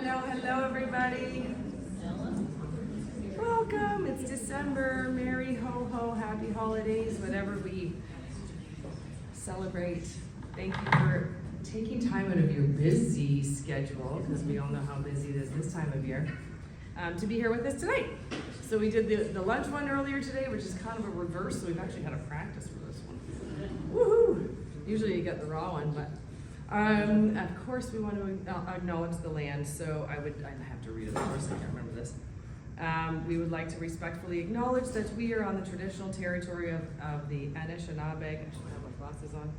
Hello everybody. Welcome, it's December. Merry ho ho, happy holidays, whatever we celebrate. Thank you for taking time out of your busy schedule, because we all know how busy it is this time of year, to be here with us tonight. So we did the lunch one earlier today, which is kind of a reverse, so we've actually had a practice for this one. Woohoo! Usually you get the raw one, but of course we want to acknowledge the land, so I have to read it first, I can't remember this. We would like to respectfully acknowledge that we are on the traditional territory of the Anishinaabe. I should have my glasses on.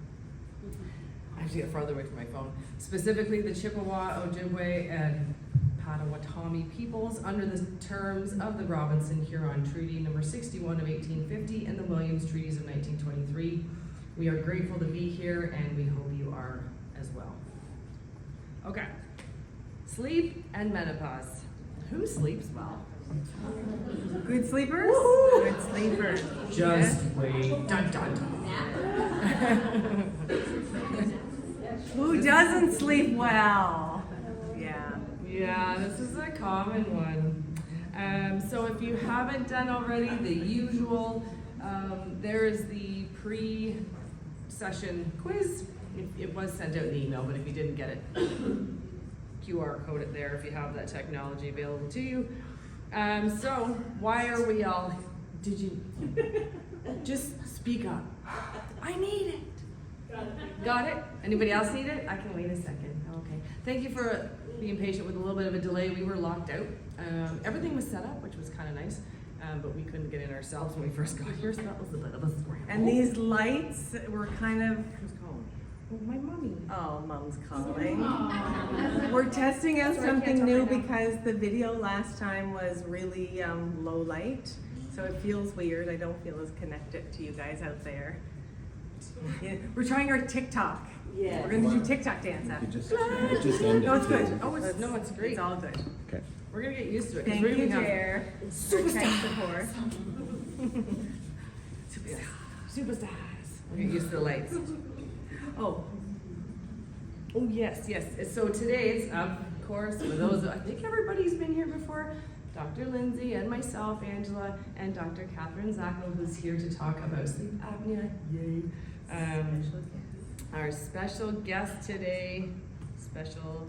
I have to get farther away from my phone. Specifically the Chippewa, Ojibwe, and Potawatomi peoples under the terms of the Robinson-Huron Treaty number 61 of 1850 and the Williams Treaties of 1923. We are grateful to be here, and we hope you are as well. Okay, sleep and menopause. Who sleeps well? Good sleepers? Woo-hoo! Good sleepers. Just wait. Dun, dun, dun. Who doesn't sleep well? Yeah, this is a common one. So if you haven't done already, the usual, there is the pre-session quiz. It was sent out in the email, but if you didn't get it, QR code it there if you have that technology available to you. So why are we all, did you, just speak up. I need it. Got it? Anybody else need it? I can wait a second. Okay. Thank you for being patient with a little bit of a delay. We were locked out. Everything was set up, which was kind of nice, but we couldn't get in ourselves when we first got here, so that was a bit of a scramble. And these lights were kind of... Who's calling? Oh, my mommy. Oh, Mom's calling. We're testing out something new because the video last time was really low light, so it feels weird. I don't feel as connected to you guys out there. Yeah. We're trying our TikTok. Yeah. We're going to do TikTok dance after. Just end it. No, it's good. Oh, it's great. It's all good. Okay. We're gonna get used to it. Thank we're you, gonna have Jer. Tech support. Superstars. We're gonna get used to the lights. Oh yes. So today it's, of course, for those, I think everybody's been here before, Dr. Lindsay and myself, Angela, and Dr. Catherine Zacco, who's here to talk about sleep apnea. Yay. Our special guest today, special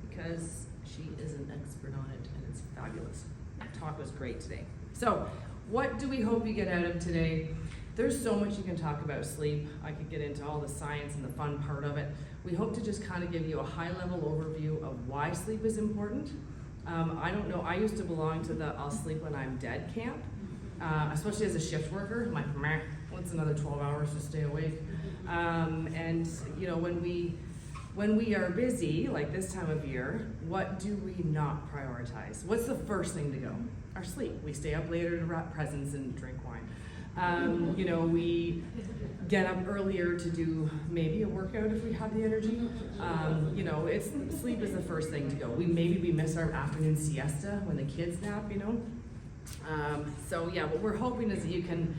because she is an expert on it and it's fabulous. The talk was great today. So what do we hope you get out of today? There's so much you can talk about sleep. I could get into all the science and the fun part of it. We hope to just kind of give you a high-level overview of why sleep is important. I don't know, I used to belong to the I'll sleep when I'm dead camp, especially as a shift worker. I'm like, meh, what's another 12 hours to stay awake? And you know, when we are busy, like this time of year, what do we not prioritize? What's the first thing to go? Our sleep. We stay up later to wrap presents and drink wine. You know, we get up earlier to do maybe a workout if we have the energy. You know, sleep is the first thing to go. Maybe we miss our afternoon siesta when the kids nap, you know. So yeah, what we're hoping is that you can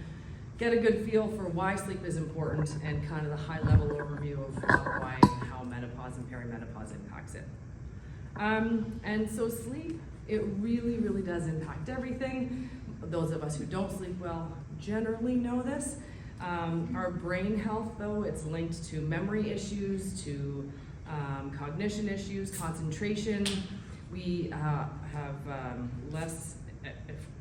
get a good feel for why sleep is important and kind of the high-level overview of why and how menopause and perimenopause impacts it. And so sleep, it really, really does impact everything. Those of us who don't sleep well generally know this. Our brain health, though, it's linked to memory issues, to cognition issues, concentration. We have less,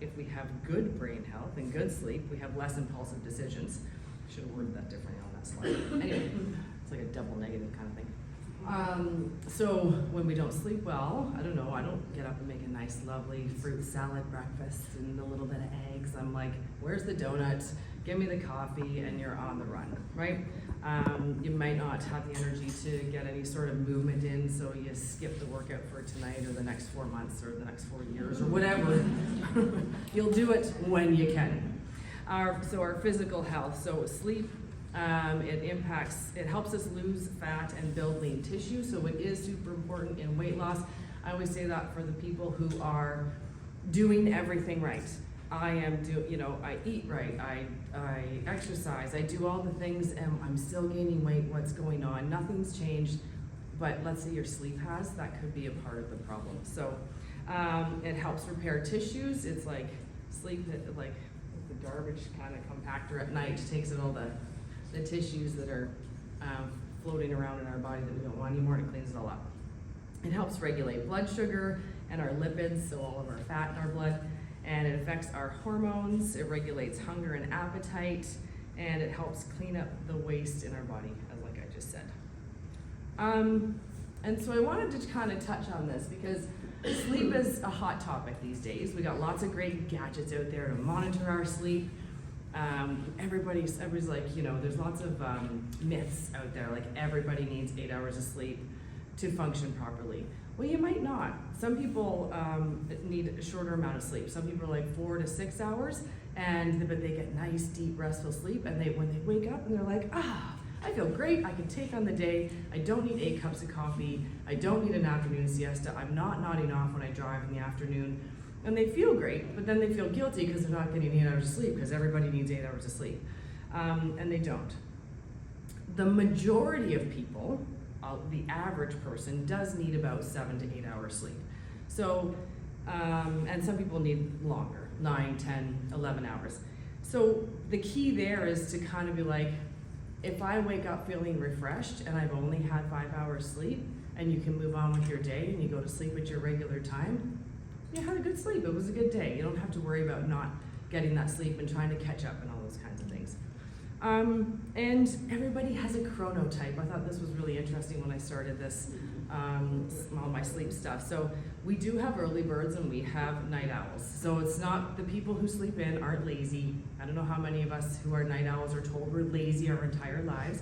if we have good brain health and good sleep, we have less impulsive decisions. Should have worded that differently on that slide. Anyway, it's like a double negative kind of thing. So when we don't sleep well, I don't know, I don't get up and make a nice, lovely fruit salad breakfast and a little bit of eggs. I'm like, where's the donuts? Give me the coffee, and you're on the run, right? You might not have the energy to get any sort of movement in, so you skip the workout for tonight or the next 4 months or the next 4 years or whatever. You'll do it when you can. So our physical health, so sleep, it helps us lose fat and build lean tissue, so it is super important in weight loss. I always say that for the people who are doing everything right. I eat right, I exercise, I do all the things, and I'm still gaining weight. What's going on? Nothing's changed. but let's say your sleep has, that could be a part of the problem. So it helps repair tissues. It's like sleep, like the garbage kind of compactor at night, takes in all the tissues that are floating around in our body that we don't want anymore, and it cleans it all up. It helps regulate blood sugar and our lipids, so all of our fat in our blood, and it affects our hormones. It regulates hunger and appetite, and it helps clean up the waste in our body, as like I just said. And so I wanted to kind of touch on this because sleep is a hot topic these days. We got lots of great gadgets out there to monitor our sleep. Everybody's like, you know, there's lots of myths out there, like everybody needs 8 hours of sleep to function properly. Well, you might not. Some people need a shorter amount of sleep. Some people are like 4 to 6 hours, but they get nice, deep, restful sleep, and when they wake up and they're like, I feel great, I can take on the day, I don't need 8 cups of coffee, I don't need an afternoon siesta, I'm not nodding off when I drive in the afternoon, and they feel great, but then they feel guilty because they're not getting 8 hours of sleep, because everybody needs 8 hours of sleep, and they don't. The majority of people, the average person, does need about 7 to 8 hours sleep. So, and some people need longer, 9, 10, 11 hours. So the key there is to kind of be like, if I wake up feeling refreshed and I've only had 5 hours sleep, and you can move on with your day and you go to sleep at your regular time, you had a good sleep, it was a good day. You don't have to worry about not getting that sleep and trying to catch up and all those kinds of things. And everybody has a chronotype. I thought this was really interesting when I started this, all my sleep stuff. So we do have early birds and we have night owls. So it's not, the people who sleep in aren't lazy. I don't know how many of us who are night owls are told we're lazy our entire lives.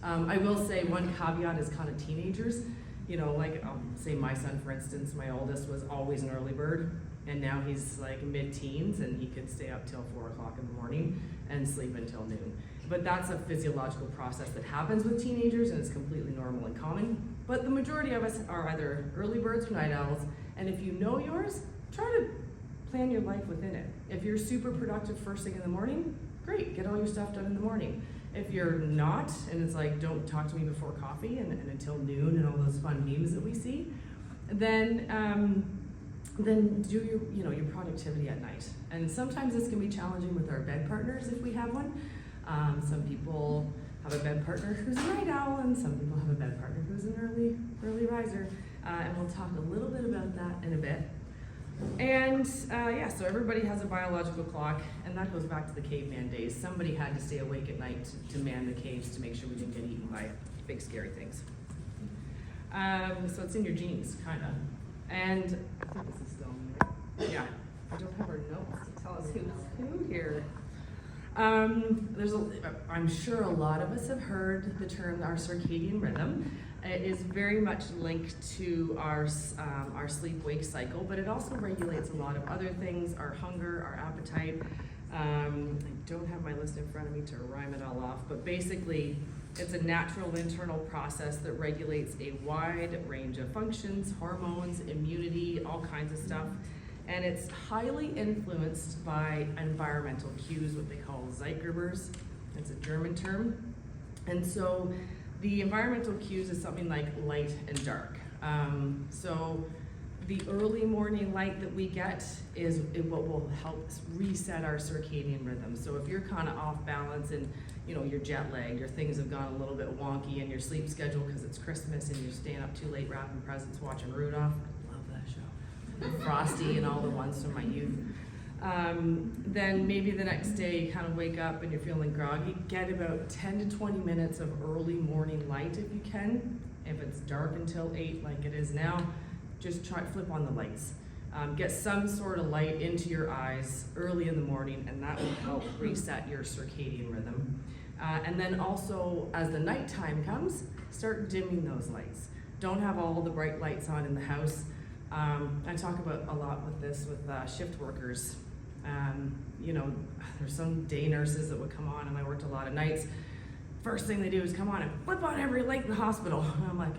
I will say one caveat is kind of teenagers. You know, like say my son, for instance, my oldest was always an early bird, and now he's like mid-teens and he could stay up till 4 o'clock in the morning and sleep until noon. But that's a physiological process that happens with teenagers, and it's completely normal and common. But the majority of us are either early birds or night owls, and if you know yours, try to plan your life within it. If you're super productive first thing in the morning, great, get all your stuff done in the morning. If you're not, and it's like, don't talk to me before coffee and until noon and all those fun memes that we see, then do your productivity at night. And sometimes this can be challenging with our bed partners if we have one. Some people have a bed partner who's a night owl, and some people have a bed partner who's an early riser. And we'll talk a little bit about that in a bit. And so everybody has a biological clock, and that goes back to the caveman days. Somebody had to stay awake at night to man the caves to make sure we didn't get eaten by big scary things. So it's in your genes, kind of. And I think this is still in there. Yeah, I don't have our notes to tell us who's who here. I'm sure a lot of us have heard the term our circadian rhythm. It is very much linked to our sleep-wake cycle, but it also regulates a lot of other things, our hunger, our appetite. I don't have my list in front of me to rhyme it all off, but basically it's a natural internal process that regulates a wide range of functions, hormones, immunity, all kinds of stuff. And it's highly influenced by environmental cues, what they call Zeitgebers. It's a German term. And so the environmental cues is something like light and dark. So the early morning light that we get is what will help reset our circadian rhythm. So if you're kind of off balance and you're jet lagged, or things have gone a little bit wonky in your sleep schedule because it's Christmas and you're staying up too late wrapping presents, watching Rudolph. I love that show. Frosty and all the ones from my youth. Then maybe the next day you kind of wake up and you're feeling groggy. Get about 10 to 20 minutes of early morning light if you can. If it's dark until 8 like it is now, just flip on the lights. Get some sort of light into your eyes early in the morning, and that will help reset your circadian rhythm. And then also, as the nighttime comes, start dimming those lights. Don't have all the bright lights on in the house. I talk about a lot with this with shift workers. There's some day nurses that would come on, and I worked a lot of nights. First thing they do is come on and flip on every light in the hospital. And I'm like,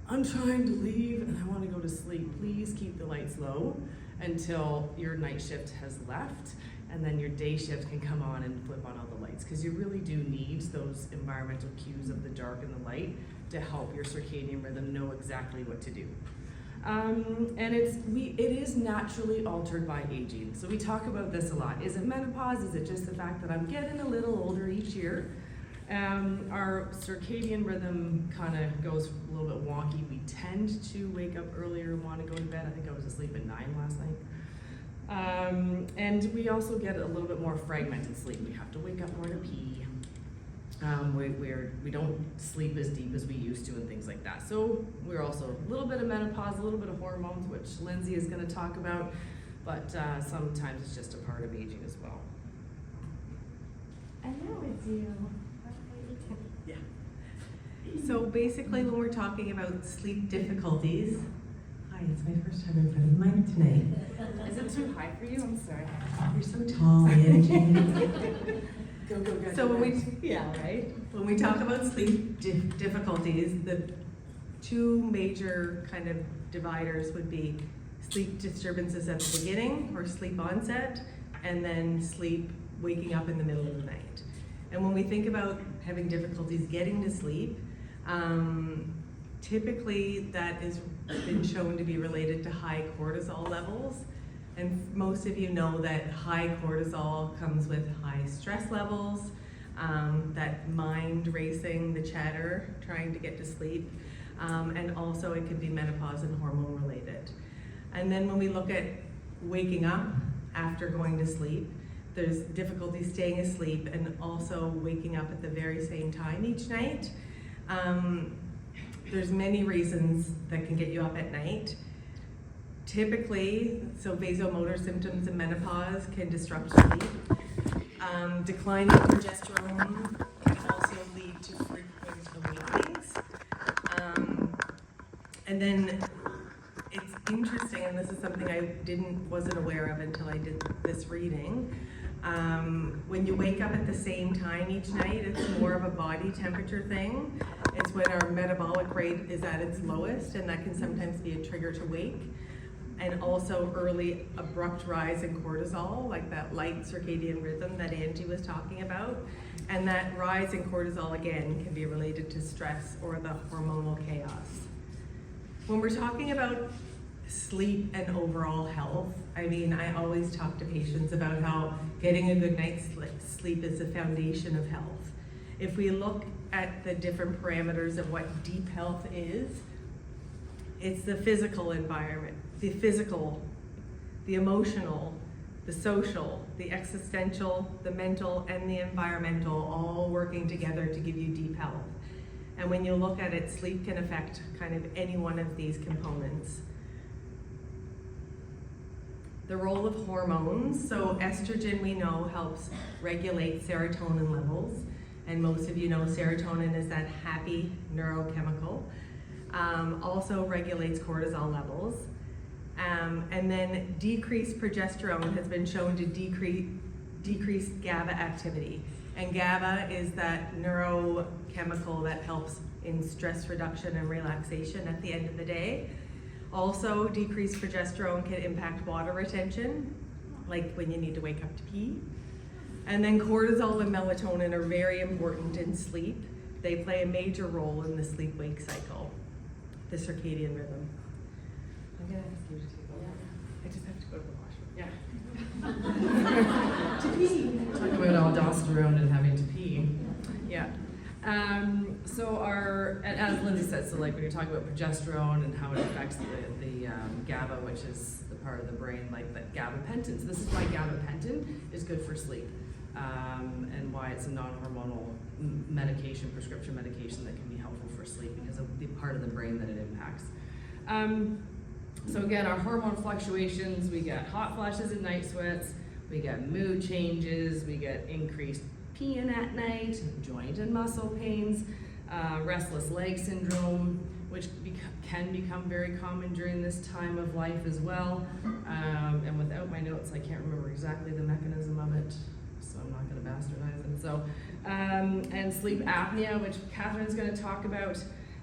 I'm trying to leave and I want to go to sleep. Please keep the lights low until your night shift has left, and then your day shift can come on and flip on all the lights, because you really do need those environmental cues of the dark and the light to help your circadian rhythm know exactly what to do. And it is naturally altered by aging. So we talk about this a lot. Is it menopause? Is it just the fact that I'm getting a little older each year? Our circadian rhythm kind of goes a little bit wonky. We tend to wake up earlier and want to go to bed. I think I was asleep at 9 last night. And we also get a little bit more fragmented sleep. We have to wake up more to pee. We don't sleep as deep as we used to and things like that. So we're also a little bit of menopause, a little bit of hormones, which Lindsay is going to talk about, but sometimes it's just a part of aging as well. And now it's you. Yeah. So basically when we're talking about sleep difficulties, hi, it's my first time in front of Mike tonight. Is it too high for you? I'm sorry. You're so tall, Angie. Go. So when we talk about sleep difficulties, the two major kind of dividers would be sleep disturbances at the beginning or sleep onset, and then sleep waking up in the middle of the night. And when we think about having difficulties getting to sleep, typically that has been shown to be related to high cortisol levels. And most of you know that high cortisol comes with high stress levels, that mind racing, the chatter, trying to get to sleep, and also it can be menopause and hormone related. And then when we look at waking up after going to sleep, there's difficulty staying asleep and also waking up at the very same time each night. There's many reasons that can get you up at night. Typically, so vasomotor symptoms in menopause can disrupt sleep. Declining progesterone can also lead to frequent awakenings. And then it's interesting, and this is something I wasn't aware of until I did this reading. When you wake up at the same time each night, it's more of a body temperature thing. It's when our metabolic rate is at its lowest, and that can sometimes be a trigger to wake. And also early abrupt rise in cortisol, like that light circadian rhythm that Angie was talking about. And that rise in cortisol, again, can be related to stress or the hormonal chaos. When we're talking about sleep and overall health, I mean, I always talk to patients about how getting a good night's sleep is the foundation of health. If we look at the different parameters of what deep health is, it's the physical environment, the physical, the emotional, the social, the existential, the mental, and the environmental, all working together to give you deep health. And when you look at it, sleep can affect kind of any one of these components. The role of hormones, so estrogen we know helps regulate serotonin levels, and most of you know serotonin is that happy neurochemical. Also regulates cortisol levels. And then decreased progesterone has been shown to decrease GABA activity. And GABA is that neurochemical that helps in stress reduction and relaxation at the end of the day. Also, decreased progesterone can impact water retention, like when you need to wake up to pee. And then cortisol and melatonin are very important in sleep. They play a major role in the sleep-wake cycle, the circadian rhythm. I'm gonna ask you to take over. I just have to go to the washroom. Yeah. To pee. Talk about aldosterone and having to pee. Yeah. And as Lindsay said, so like when you're talking about progesterone and how it affects the GABA, which is the part of the brain, like the gabapentin. So this is why gabapentin is good for sleep, and why it's a non-hormonal medication, prescription medication that can be helpful for sleep because of the part of the brain that it impacts. So again, our hormone fluctuations, we get hot flashes and night sweats, we get mood changes, we get increased peeing at night, joint and muscle pains, restless leg syndrome, which can become very common during this time of life as well. And without my notes, I can't remember exactly the mechanism of it, so I'm not going to bastardize it. So, and sleep apnea, which Catherine's going to talk about.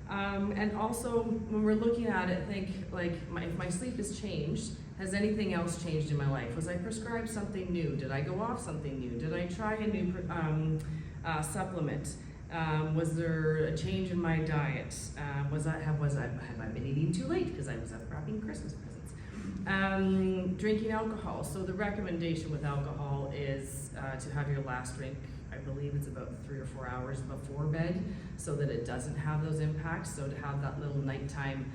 And also, when we're looking at it, think like, if my sleep has changed, has anything else changed in my life? Was I prescribed something new? Did I go off something new? Did I try a new supplement? Was there a change in my diet? Have I been eating too late because I was up wrapping Christmas presents? Drinking alcohol. So the recommendation with alcohol is to have your last drink, I believe it's about 3 or 4 hours before bed, so that it doesn't have those impacts. So to have that little nighttime,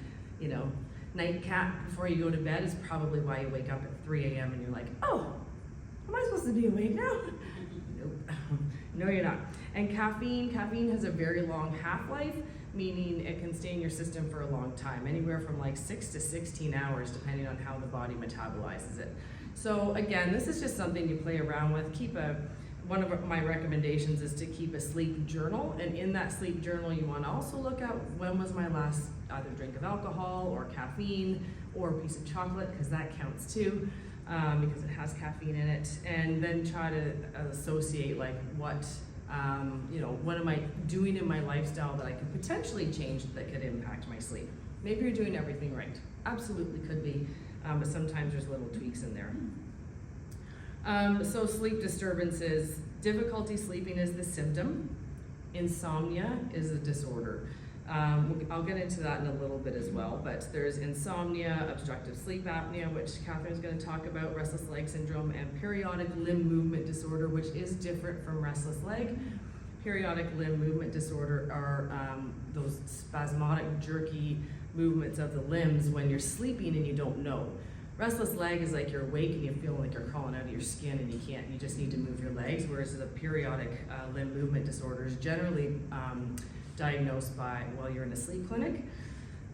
nightcap before you go to bed is probably why you wake up at 3 a.m. and you're like, oh, am I supposed to be awake now? Nope. No, you're not. And caffeine has a very long half-life, meaning it can stay in your system for a long time, anywhere from like 6 to 16 hours, depending on how the body metabolizes it. So again, this is just something you play around with. One of my recommendations is to keep a sleep journal, and in that sleep journal you want to also look at when was my last either drink of alcohol or caffeine or a piece of chocolate, because that counts too, because it has caffeine in it, and then try to associate like what am I doing in my lifestyle that I could potentially change that could impact my sleep. Maybe you're doing everything right. Absolutely could be, but sometimes there's little tweaks in there. So sleep disturbances, difficulty sleeping is the symptom. Insomnia is a disorder. I'll get into that in a little bit as well, but there's insomnia, obstructive sleep apnea, which Catherine's going to talk about, restless leg syndrome, and periodic limb movement disorder, which is different from restless leg. Periodic limb movement disorder are those spasmodic, jerky movements of the limbs when you're sleeping and you don't know. Restless leg is like you're awake and you feel like you're crawling out of your skin and you just need to move your legs, whereas the periodic limb movement disorder is generally diagnosed while you're in a sleep clinic,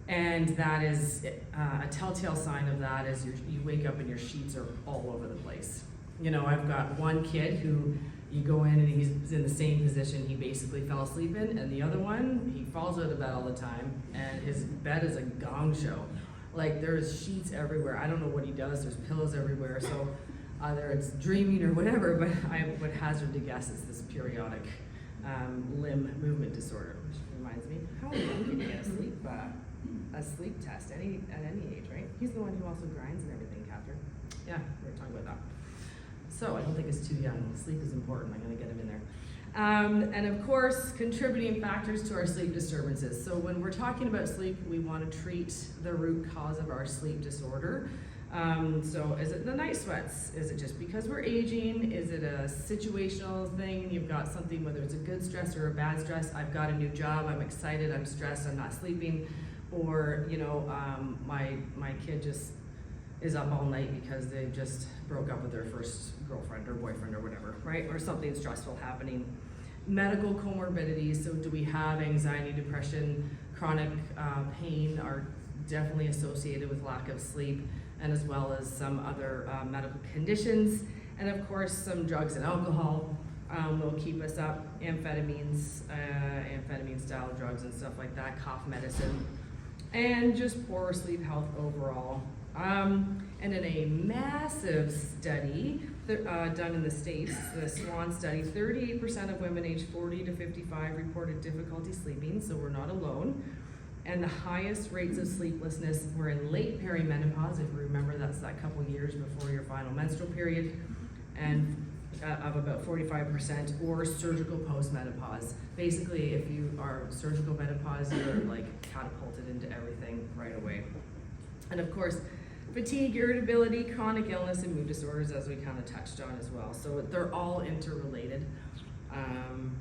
and that is a telltale sign of that is you wake up and your sheets are all over the place. I've got one kid who you go in and he's in the same position he basically fell asleep in, and the other one, he falls out of bed all the time and his bed is a gong show. Like there's sheets everywhere. I don't know what he does. There's pillows everywhere. So either it's dreaming or whatever, but I would hazard to guess it's this periodic limb movement disorder, which reminds me, how long can you get a sleep test at any age, right? He's the one who also grinds and everything, Catherine. Yeah, we were talking about that. So I don't think it's too young. Sleep is important. I'm going to get him in there. And of course, contributing factors to our sleep disturbances. So when we're talking about sleep, we want to treat the root cause of our sleep disorder. So is it the night sweats? Is it just because we're aging? Is it a situational thing? You've got something, whether it's a good stress or a bad stress. I've got a new job, I'm excited, I'm stressed, I'm not sleeping. Or, my kid just is up all night because they just broke up with their first girlfriend or boyfriend or whatever, right? Or something stressful happening. Medical comorbidities, so do we have anxiety, depression, chronic pain are definitely associated with lack of sleep, and as well as some other medical conditions. And of course, some drugs and alcohol will keep us up, amphetamines, amphetamine-style drugs and stuff like that, cough medicine, and just poor sleep health overall. And in a massive study done in the States, the SWAN study, 38% of women aged 40 to 55 reported difficulty sleeping, so we're not alone. And the highest rates of sleeplessness were in late perimenopause, if you remember, that's that couple years before your final menstrual period, and of about 45%, or surgical postmenopause. Basically, if you are surgical menopause, you're like catapulted into everything right away. And of course, fatigue, irritability, chronic illness, and mood disorders, as we kind of touched on as well. So they're all interrelated. And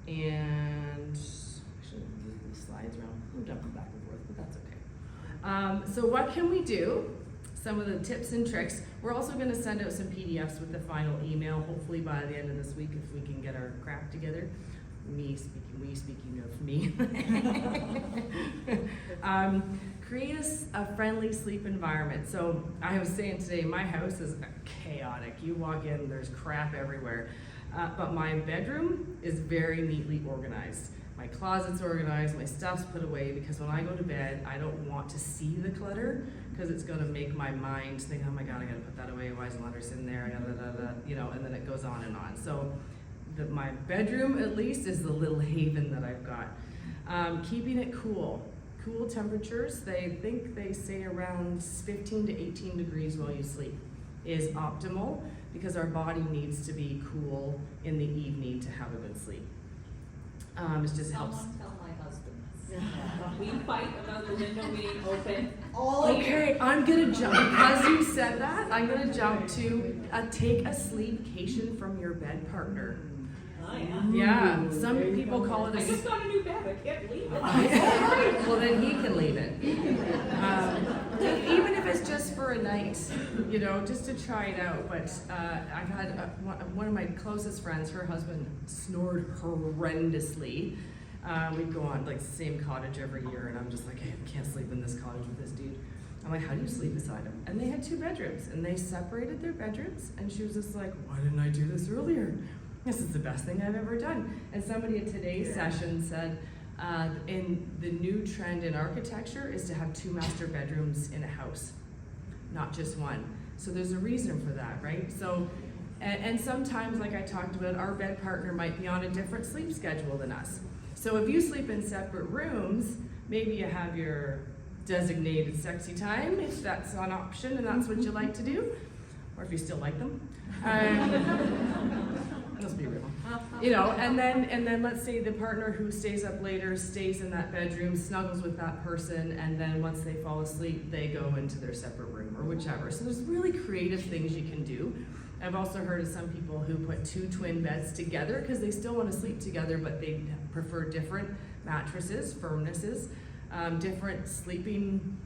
I shouldn't move these slides around. I'm jumping back and forth, but that's okay. So what can we do? Some of the tips and tricks. We're also going to send out some PDFs with the final email, hopefully by the end of this week, if we can get our crap together. Speaking of me. Create a friendly sleep environment. So I was saying today, my house is chaotic. You walk in, there's crap everywhere. But my bedroom is very neatly organized. My closet's organized, my stuff's put away, because when I go to bed, I don't want to see the clutter, because it's going to make my mind think, oh my God, I got to put that away. Why is the laundry sitting there? And then it goes on and on. So my bedroom, at least, is the little haven that I've got. Keeping it cool. Cool temperatures, they say around 15 to 18 degrees while you sleep is optimal, because our body needs to be cool in the evening to have a good sleep. It just helps. Someone tell my husband this. We fight about the window being open all year. Okay, I'm gonna jump, because you said that, I'm gonna jump to take a sleepcation from your bed partner. Oh, yeah. Yeah, some people call it I a. just got a new bed, I can't leave it. Well, then he can leave it. Even if it's just for a night, you know, just to try it out. But I've had one of my closest friends, her husband snored horrendously. We'd go on like the same cottage every year, and I'm just like, hey, I can't sleep in this cottage with this dude. I'm like, how do you sleep beside him? And they had 2 bedrooms, and they separated their bedrooms, and she was just like, why didn't I do this earlier? This is the best thing I've ever done. And somebody at today's session said, in the new trend in architecture is to have 2 master bedrooms in a house, not just one. So there's a reason for that, right? So, and sometimes, like I talked about, our bed partner might be on a different sleep schedule than us. So if you sleep in separate rooms, maybe you have your designated sexy time, if that's an option and that's what you like to do, or if you still like them. Let's be real. You know, and then let's say the partner who stays up later stays in that bedroom, snuggles with that person, and then once they fall asleep, they go into their separate room or whichever. So there's really creative things you can do. I've also heard of some people who put 2 twin beds together because they still want to sleep together, but they prefer different mattresses, firmnesses, different sleeping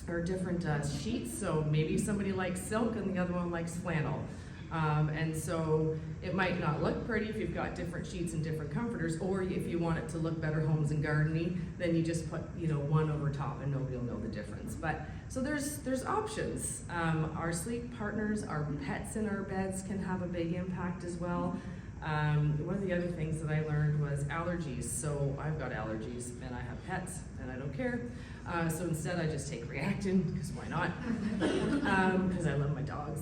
or different sheets. So maybe somebody likes silk and the other one likes flannel. And so it might not look pretty if you've got different sheets and different comforters, or if you want it to look better homes and gardening, then you just put, you know, one over top and nobody will know the difference. But so there's options. Our sleep partners, our pets in our beds can have a big impact as well. One of the other things that I learned was allergies. So I've got allergies and I have pets and I don't care. So instead I just take Reactin, because why not? Because I love my dogs.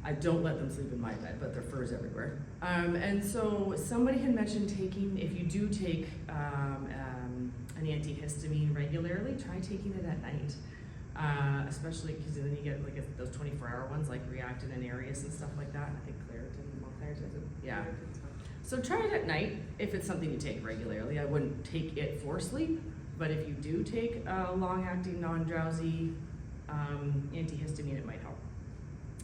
I don't let them sleep in my bed, but their fur's everywhere. And so somebody had mentioned taking, if you do take an antihistamine regularly, try taking it at night. Especially because then you get like those 24-hour ones like Reactin and Arius and stuff like that. I think Claritin, yeah. So try it at night if it's something you take regularly. I wouldn't take it for sleep, but if you do take a long-acting, non-drowsy antihistamine, it might help.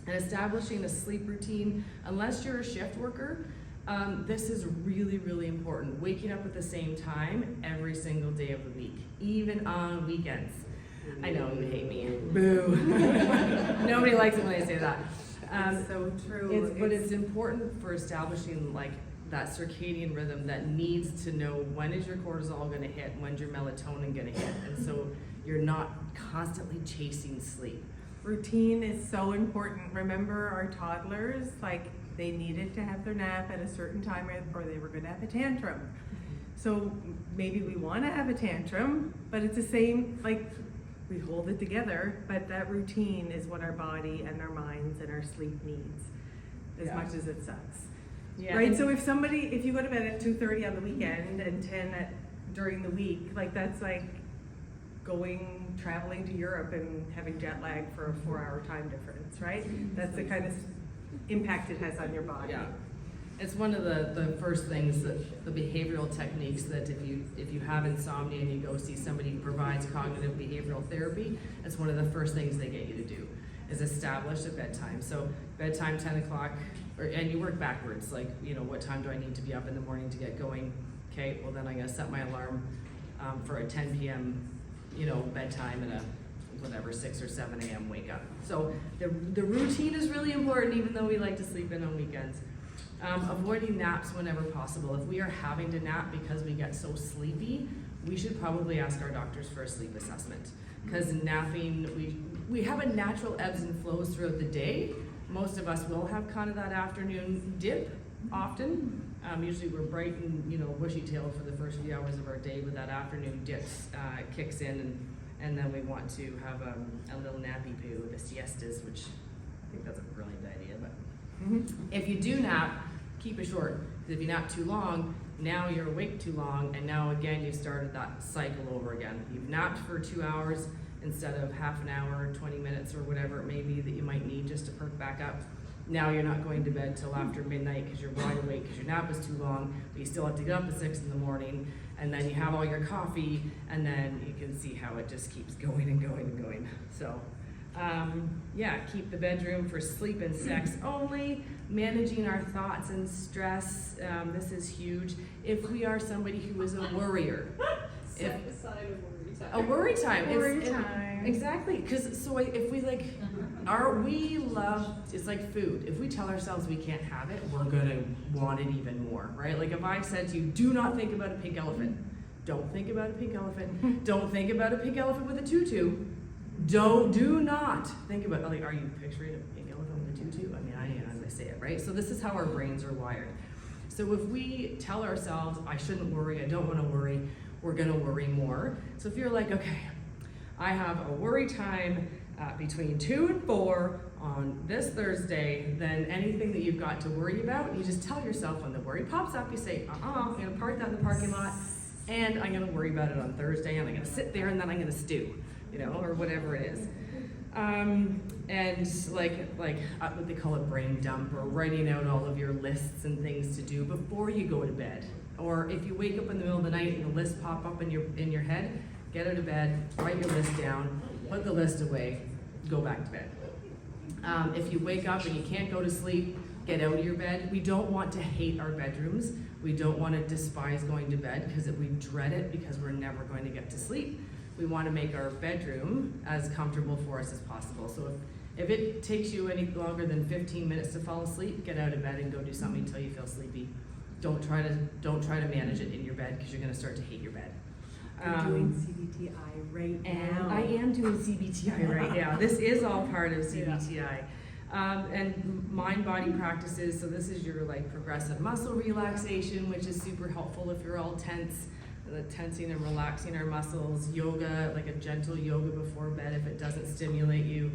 And establishing a sleep routine, unless you're a shift worker, this is really, really important. Waking up at the same time every single day of the week, even on weekends. I know you hate me. Boo. Nobody likes it when I say that. It's so true. But it's important for establishing like that circadian rhythm that needs to know when is your cortisol going to hit, when's your melatonin going to hit, and so you're not constantly chasing sleep. Routine is so important. Remember our toddlers, like they needed to have their nap at a certain time or they were going to have a tantrum. So maybe we want to have a tantrum, but it's the same, like we hold it together, but that routine is what our body and our minds and our sleep needs as much as it sucks. Yeah. Right? So if you go to bed at 2:30 on the weekend and 10 during the week, like that's like traveling to Europe and having jet lag for a 4-hour time difference, right? That's the kind of impact it has on your body. Yeah. It's one of the first things that the behavioral techniques that if you have insomnia and you go see somebody who provides cognitive behavioral therapy, it's one of the first things they get you to do is establish a bedtime. So bedtime 10 o'clock, and you work backwards, like, you know, what time do I need to be up in the morning to get going? Okay, well then I'm gonna set my alarm for a 10 p.m. Bedtime and a whatever 6 or 7 a.m. wake up. So the routine is really important, even though we like to sleep in on weekends. Avoiding naps whenever possible. If we are having to nap because we get so sleepy, we should probably ask our doctors for a sleep assessment. Because napping, we have a natural ebbs and flows throughout the day. Most of us will have kind of that afternoon dip often. Usually we're bright and bushy-tailed for the first few hours of our day, but that afternoon dip kicks in, and then we want to have a little nappy poo, the siestas, which I think that's a brilliant idea. But if you do nap, keep it short. Because if you nap too long, now you're awake too long, and now again you've started that cycle over again. You've napped for 2 hours instead of half an hour, 20 minutes, or whatever it may be that you might need just to perk back up. Now you're not going to bed till after midnight because you're wide awake because your nap was too long, but you still have to get up at 6 in the morning, and then you have all your coffee, and then you can see how it just keeps going and going and going. So, yeah, keep the bedroom for sleep and sex only. Managing our thoughts and stress, this is huge. If we are somebody who is a worrier, Set aside a worry time. Worry time. Exactly, because so if we like, it's like food. If we tell ourselves we can't have it, we're gonna want it even more, right? Like if I said to you, do not think about a pink elephant. Don't think about a pink elephant. Don't think about a pink elephant with a tutu. Do not think about, like, are you picturing a pink elephant with a tutu? I mean, I am as I say it, right? So this is how our brains are wired. So if we tell ourselves, I shouldn't worry, I don't wanna worry, we're gonna worry more. So if you're like, okay, I have a worry time between 2 and 4 on this Thursday, then anything that you've got to worry about, you just tell yourself when the worry pops up, you say, I'm gonna park that in the parking lot, and I'm gonna worry about it on Thursday, and I'm gonna sit there, and then I'm gonna stew, you know, or whatever it is. And like what they call a brain dump, or writing out all of your lists and things to do before you go to bed. Or if you wake up in the middle of the night and the list pop up in your head, get out of bed, write your list down, put the list away, go back to bed. If you wake up and you can't go to sleep, get out of your bed. We don't want to hate our bedrooms. We don't want to despise going to bed because we dread it because we're never going to get to sleep. We want to make our bedroom as comfortable for us as possible. So if it takes you any longer than 15 minutes to fall asleep, get out of bed and go do something until you feel sleepy. Don't try to manage it in your bed because you're going to start to hate your bed. You're doing CBT-I right And now. I am doing CBT-I right now. This is all part of CBT-I. And mind-body practices, so this is your like progressive muscle relaxation, which is super helpful if you're all tense. The tensing and relaxing our muscles. Yoga, like a gentle yoga before bed if it doesn't stimulate you.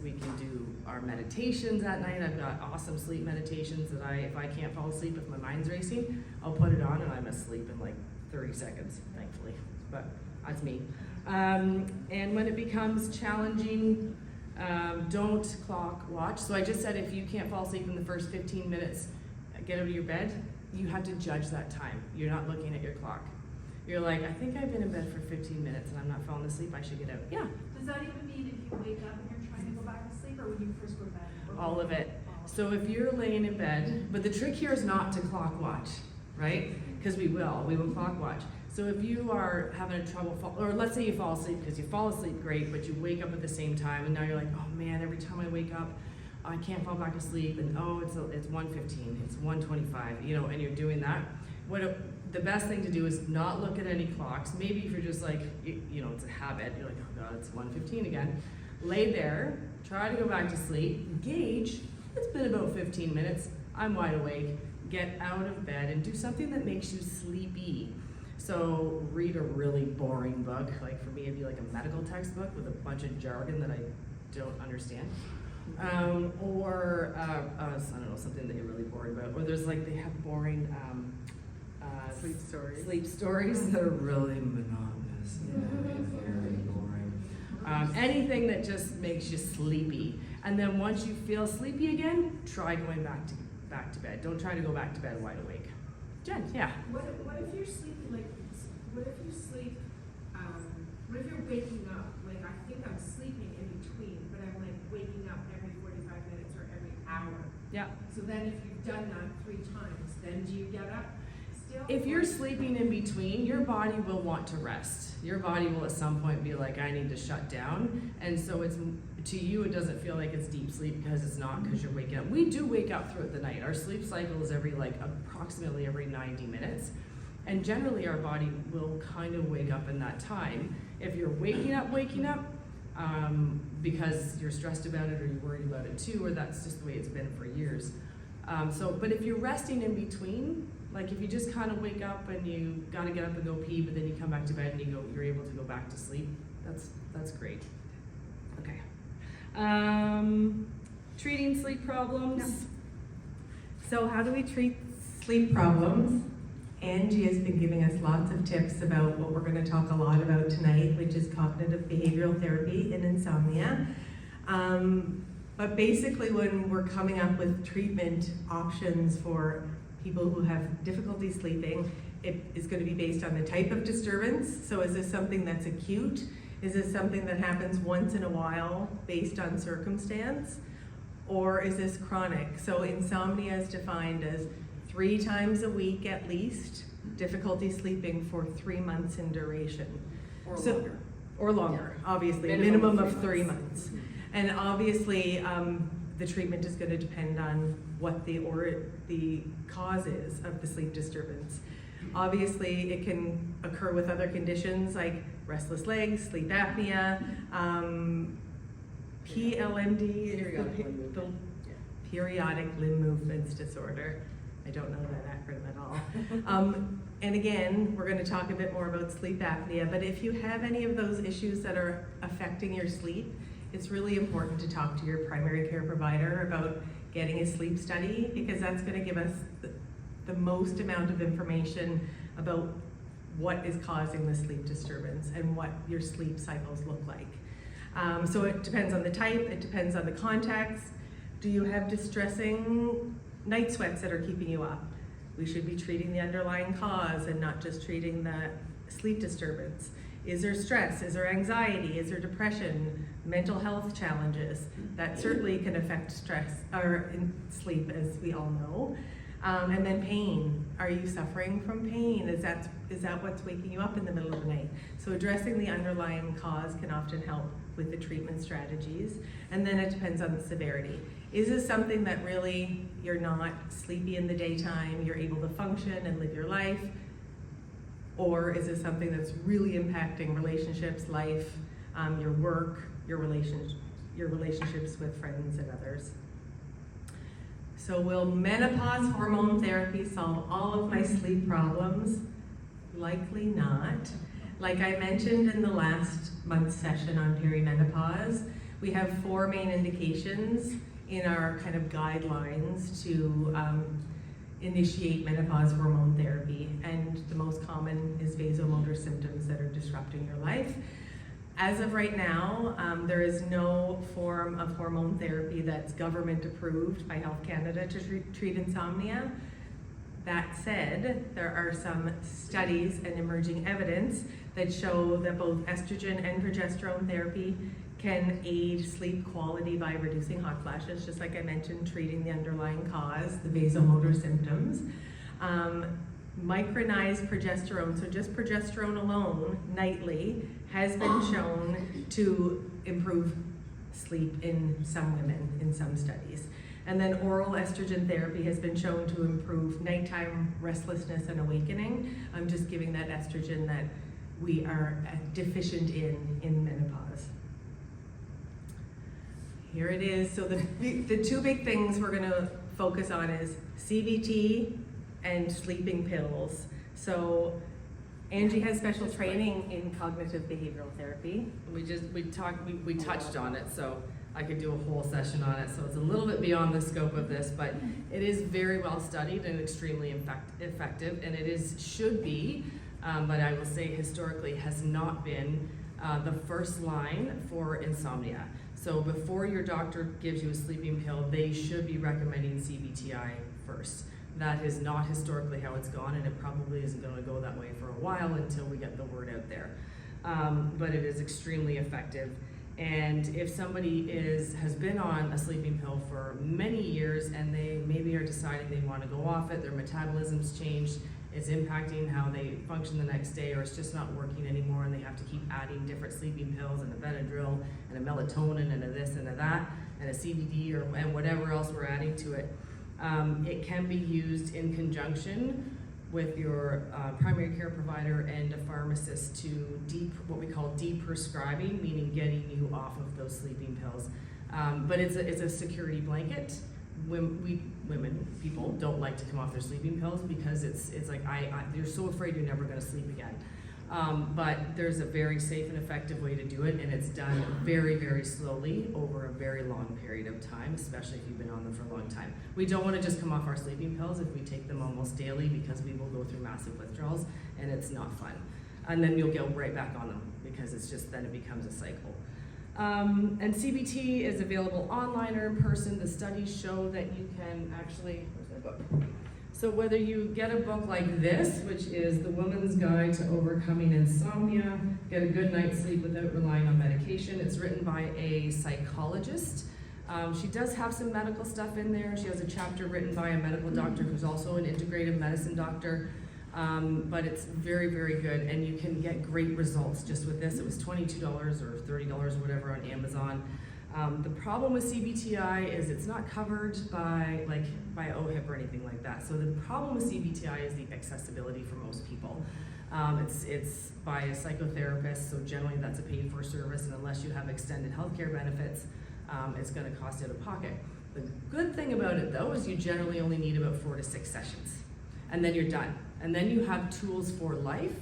We can do our meditations at night. I've got awesome sleep meditations that if I can't fall asleep, if my mind's racing, I'll put it on and I'm asleep in like 30 seconds, thankfully, but that's me. And when it becomes challenging, don't clock watch. So I just said if you can't fall asleep in the first 15 minutes, get out of your bed, you have to judge that time. You're not looking at your clock. You're like, I think I've been in bed for 15 minutes and I'm not falling asleep, I should get out. Yeah. Does that even mean if you wake up and you're trying to go back to sleep, or when you first go to bed? All of it. So if you're laying in bed, but the trick here is not to clock watch, right? Because we will clock watch. So if you are having trouble, or let's say you fall asleep, because you fall asleep great, but you wake up at the same time, and now you're like, oh man, every time I wake up, I can't fall back asleep, and oh, it's 1:15, it's 1:25, you know, and you're doing that. The best thing to do is not look at any clocks. Maybe if you're just like, you know, it's a habit, you're like, oh God, it's 1:15 again. Lay there, try to go back to sleep, gauge, it's been about 15 minutes, I'm wide awake, get out of bed and do something that makes you sleepy. So read a really boring book, like for me it'd be like a medical textbook with a bunch of jargon that I don't understand. Or I don't know, something that you're really bored about. Or there's like, they have boring sleep stories that are really monotonous, very boring. Anything that just makes you sleepy. And then once you feel sleepy again, try going back to bed. Don't try to go back to bed wide awake. Jen, yeah. What if you're sleeping, like, what if you sleep, what if you're waking up, like, I think I'm sleeping in between, but I'm like waking up every 45 minutes or every hour. Yeah. So then if you've done that 3 times, then do you get up still? If you're sleeping in between, your body will want to rest. Your body will at some point be like, I need to shut down. And so to you, it doesn't feel like it's deep sleep because it's not, because you're waking up. We do wake up throughout the night. Our sleep cycle is approximately every 90 minutes. And generally our body will kind of wake up in that time. If you're waking up, because you're stressed about it or you're worried about it too, or that's just the way it's been for years. But if you're resting in between, like if you just kind of wake up and you gotta get up and go pee, but then you come back to bed and you're able to go back to sleep, that's great. Okay. Treating sleep problems. Yeah. So how do we treat sleep problems? Angie has been giving us lots of tips about what we're going to talk a lot about tonight, which is cognitive behavioral therapy and insomnia. But basically, when we're coming up with treatment options for people who have difficulty sleeping, it is going to be based on the type of disturbance. So is this something that's acute? Is this something that happens once in a while based on circumstance? Or is this chronic? So insomnia is defined as 3 times a week at least, difficulty sleeping for 3 months in duration. Or So- longer. Or longer, obviously, a Minimum minimum of of 3 3 months. months. And obviously, the treatment is going to depend on what the cause is of the sleep disturbance. Obviously, it can occur with other conditions like restless legs, sleep apnea, PLMD, is Periodic the limb movement. periodic limb movements disorder. I don't know that acronym at all. And again, we're going to talk a bit more about sleep apnea, but if you have any of those issues that are affecting your sleep, it's really important to talk to your primary care provider about getting a sleep study, because that's going to give us the most amount of information about what is causing the sleep disturbance and what your sleep cycles look like. So it depends on the type, it depends on the context. Do you have distressing night sweats that are keeping you up? We should be treating the underlying cause and not just treating the sleep disturbance. Is there stress? Is there anxiety? Is there depression? Mental health challenges? That certainly can affect stress or sleep, as we all know. And then pain. Are you suffering from pain? Is that what's waking you up in the middle of the night? So addressing the underlying cause can often help with the treatment strategies. And then it depends on the severity. Is this something that really you're not sleepy in the daytime, you're able to function and live your life? Or is it something that's really impacting relationships, life, your work, your relationships with friends and others? So will menopause hormone therapy solve all of my sleep problems? Likely not. Like I mentioned in the last month's session on perimenopause, we have 4 main indications in our kind of guidelines to initiate menopause hormone therapy, and the most common is vasomotor symptoms that are disrupting your life. As of right now, there is no form of hormone therapy that's government approved by Health Canada to treat insomnia. That said, there are some studies and emerging evidence that show that both estrogen and progesterone therapy can aid sleep quality by reducing hot flashes, just like I mentioned, treating the underlying cause, the vasomotor symptoms. Micronized progesterone, so just progesterone alone, nightly, has been shown to improve sleep in some women in some studies. And then oral estrogen therapy has been shown to improve nighttime restlessness and awakening. I'm just giving that estrogen that we are deficient in menopause. Here it is. So the 2 big things we're going to focus on is CBT and sleeping pills. So Angie has special training in cognitive behavioral therapy. We touched on it, so I could do a whole session on it. So it's a little bit beyond the scope of this, but it is very well studied and extremely effective, and it should be, but I will say historically has not been the first line for insomnia. So before your doctor gives you a sleeping pill, they should be recommending CBT-I first. That is not historically how it's gone, and it probably isn't going to go that way for a while until we get the word out there. But it is extremely effective. And if somebody has been on a sleeping pill for many years and they maybe are deciding they want to go off it, their metabolism's changed, it's impacting how they function the next day, or it's just not working anymore and they have to keep adding different sleeping pills and a Benadryl and a melatonin and a this and a that and a CBD and whatever else we're adding to it. It can be used in conjunction with your primary care provider and a pharmacist to what we call deprescribing, meaning getting you off of those sleeping pills. But it's a security blanket. People don't like to come off their sleeping pills because it's like you're so afraid you're never going to sleep again. But there's a very safe and effective way to do it, and it's done very, very slowly over a very long period of time, especially if you've been on them for a long time. We don't want to just come off our sleeping pills if we take them almost daily, because we will go through massive withdrawals, and it's not fun. And then you'll go right back on them because then it becomes a cycle. And CBT is available online or in person. The studies show that you can actually, where's my book? So whether you get a book like this, which is The Woman's Guide to Overcoming Insomnia, get a good night's sleep without relying on medication. It's written by a psychologist. She does have some medical stuff in there. She has a chapter written by a medical doctor who's also an integrative medicine doctor. But it's very, very good, and you can get great results just with this. It was $22 or $30 or whatever on Amazon. The problem with CBT-I is it's not covered by OHIP or anything like that. So the problem with CBT-I is the accessibility for most people. It's by a psychotherapist, so generally that's a paid for service, and unless you have extended healthcare benefits, it's going to cost out of pocket. The good thing about it though is you generally only need about 4 to 6 sessions, and then you're done. And then you have tools for life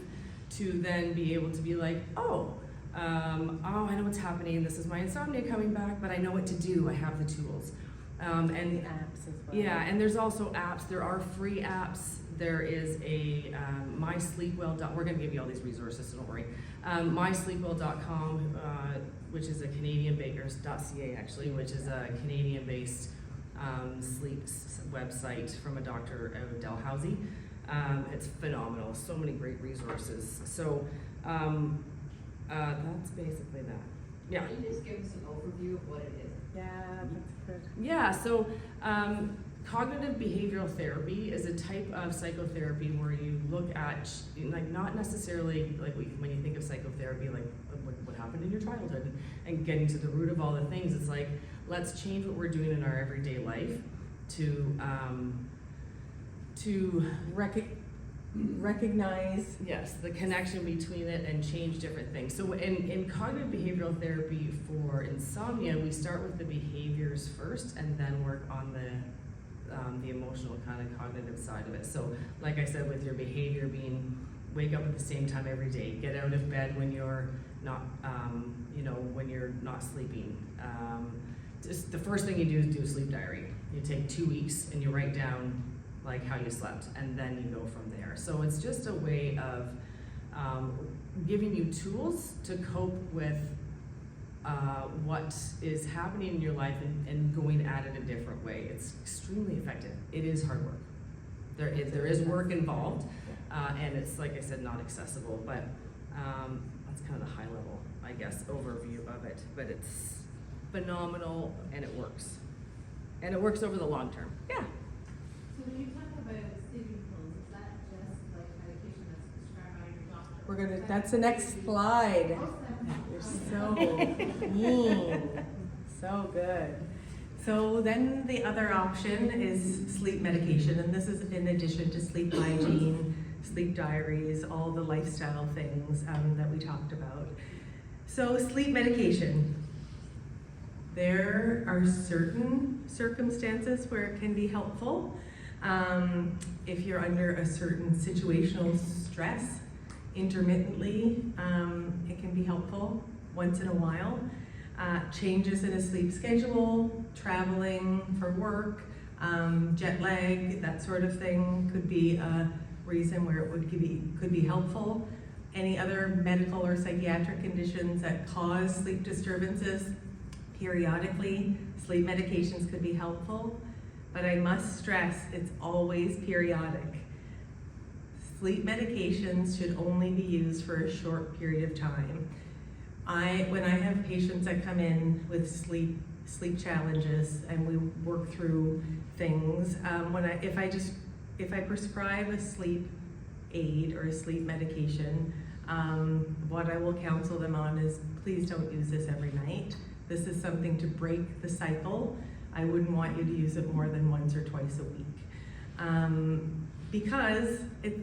to then be able to be like, oh, I know what's happening. This is my insomnia coming back, but I know what to do. I have the tools. And the apps as well. Yeah, and there's also apps. There are free apps. There is a mysleepwell. We're going to give you all these resources, so don't worry. Mysleepwell.com, which is a Canadian-based, .ca actually, which is a Canadian-based sleep website from a doctor out of Dalhousie. It's phenomenal. So many great resources. So that's basically that. Yeah. Can you just give us an overview of what it is? Yeah, that's good. Yeah, so cognitive behavioral therapy is a type of psychotherapy where you look at, like, not necessarily like when you think of psychotherapy, like what happened in your childhood and getting to the root of all the things. It's like, let's change what we're doing in our everyday life to Recognize. yes, the connection between it and change different things. So in cognitive behavioral therapy for insomnia, we start with the behaviors first and then work on the emotional kind of cognitive side of it. So like I said, with your behavior being wake up at the same time every day, get out of bed when you're not, when you're not sleeping. Just the first thing you do is do a sleep diary. You take 2 weeks and you write down like how you slept, and then you go from there. So it's just a way of giving you tools to cope with what is happening in your life and going at it a different way. It's extremely effective. It is hard work. There is work involved, and it's, like I said, not accessible, but that's kind of the high level, I guess, overview of it. But it's phenomenal, and it works. And it works over the long term. Yeah. So when you talk about sleeping pills, is that just like medication that's prescribed by your doctor? We're gonna. That's the next slide. You're so mean. So good. So then the other option is sleep medication, and this is in addition to sleep hygiene, sleep diaries, all the lifestyle things that we talked about. So sleep medication. There are certain circumstances where it can be helpful. If you're under a certain situational stress, intermittently, it can be helpful once in a while. Changes in a sleep schedule, traveling for work, jet lag, that sort of thing could be a reason where it could be helpful. Any other medical or psychiatric conditions that cause sleep disturbances, periodically, sleep medications could be helpful, but I must stress it's always periodic. Sleep medications should only be used for a short period of time. When I have patients that come in with sleep challenges and we work through things, if I prescribe a sleep aid or a sleep medication, what I will counsel them on is please don't use this every night. This is something to break the cycle. I wouldn't want you to use it more than once or twice a week. Because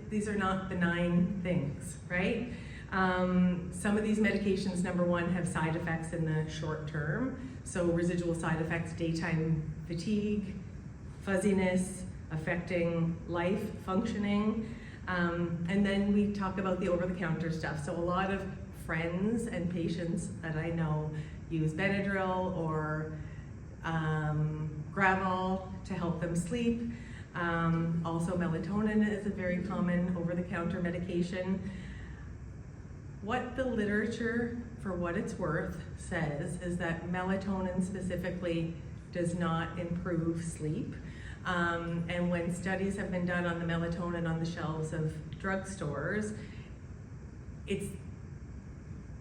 these are not benign things, right? Some of these medications, number one, have side effects in the short term. So residual side effects, daytime fatigue, fuzziness, affecting life functioning. And then we talk about the over-the-counter stuff. So a lot of friends and patients that I know use Benadryl or Gravol to help them sleep. Also melatonin is a very common over-the-counter medication. What the literature for what it's worth, says is that melatonin specifically does not improve sleep. And when studies have been done on the melatonin on the shelves of drugstores, it's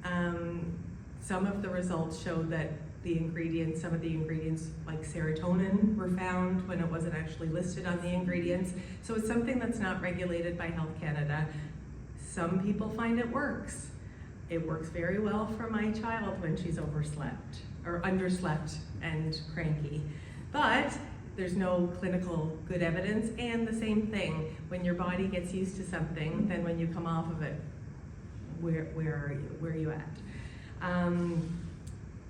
some of the results showed that some of the ingredients like serotonin were found when it wasn't actually listed on the ingredients. So it's something that's not regulated by Health Canada. Some people find it works. It works very well for my child when she's overslept or underslept and cranky. But there's no clinical good evidence, and the same thing, when your body gets used to something, then when you come off of it, where are you? Where are you at?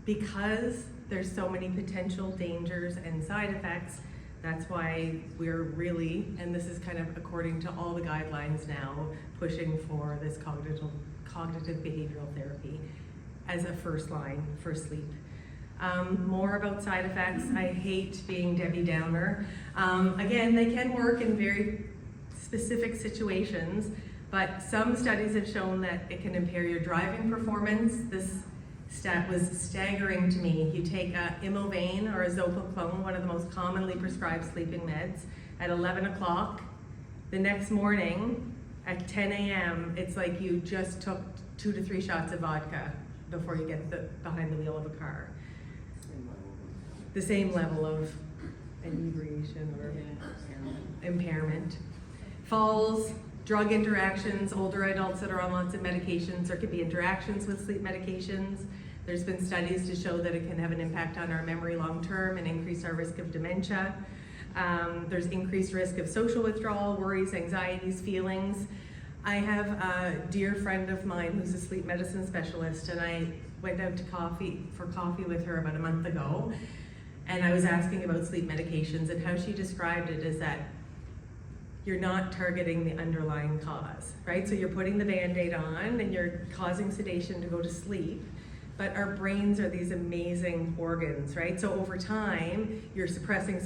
Because there's so many potential dangers and side effects, that's why we're really, and this is kind of according to all the guidelines now, pushing for this cognitive behavioral therapy as a first line for sleep. More about side effects. I hate being Debbie Downer. Again, they can work in very specific situations, but some studies have shown that it can impair your driving performance. This stat was staggering to me. You take a Imovane or a Zopiclone, one of the most commonly prescribed sleeping meds, at 11 o'clock. The next morning at 10 a.m., it's like you just took 2 to 3 shots of vodka before you get behind the wheel of a car. The same level of inebriation or impairment. Falls, drug interactions, older adults that are on lots of medications. There could be interactions with sleep medications. There's been studies to show that it can have an impact on our memory long term and increase our risk of dementia. There's increased risk of social withdrawal, worries, anxieties, feelings. I have a dear friend of mine who's a sleep medicine specialist, and I went out to coffee with her about a month ago, and I was asking about sleep medications, and how she described it is that you're not targeting the underlying cause, right? So you're putting the Band-Aid on and you're causing sedation to go to sleep, but our brains are these amazing organs, right? So over time, you're suppressing,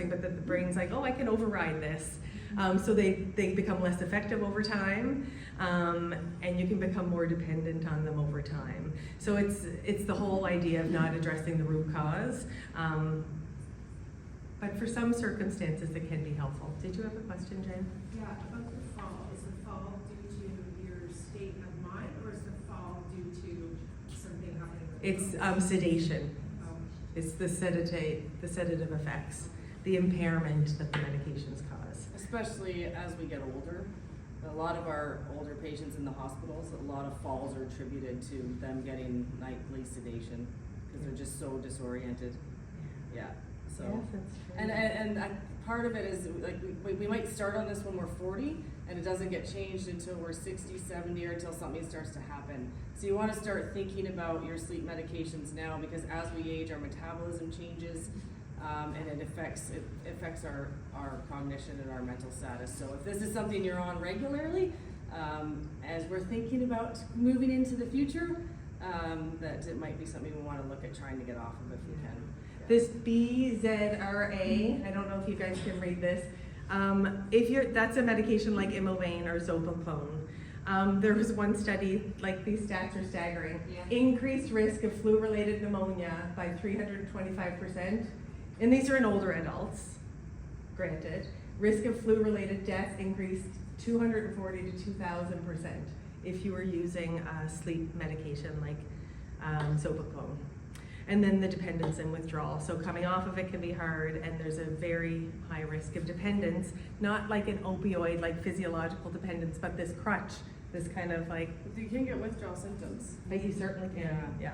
but the brain's like, oh, I can override this. So they become less effective over time, and you can become more dependent on them over time. So it's the whole idea of not addressing the root cause. But for some circumstances, it can be helpful. Did you have a question, Jen? Yeah, about the fall. Is the fall due to your state of mind, or is the fall due to something happening with It's the sedation. It's the sedative effects, the impairment that the medications cause. Especially as we get older. A lot of our older patients in the hospitals, a lot of falls are attributed to them getting nightly sedation because they're just so disoriented. Yeah. So, Yes, that's true. and part of it is like we might start on this when we're 40 and it doesn't get changed until we're 60, 70 or until something starts to happen. So you want to start thinking about your sleep medications now, because as we age, our metabolism changes, and it affects our cognition and our mental status. So if this is something you're on regularly, as we're thinking about moving into the future, that it might be something we want to look at trying to get off of if we can. This BZRA, I don't know if you guys can read this. That's a medication like Imovane or Zopiclone. There was one study, like these stats are staggering. Yeah. Increased risk of flu-related pneumonia by 325%. And these are in older adults, granted. Risk of flu-related death increased 240 to 2,000% if you were using a sleep medication like Zopiclone. And then the dependence and withdrawal. So coming off of it can be hard, and there's a very high risk of dependence, not like an opioid, like physiological dependence, but this crutch, this kind of like, You can get withdrawal symptoms. but you certainly can, yeah.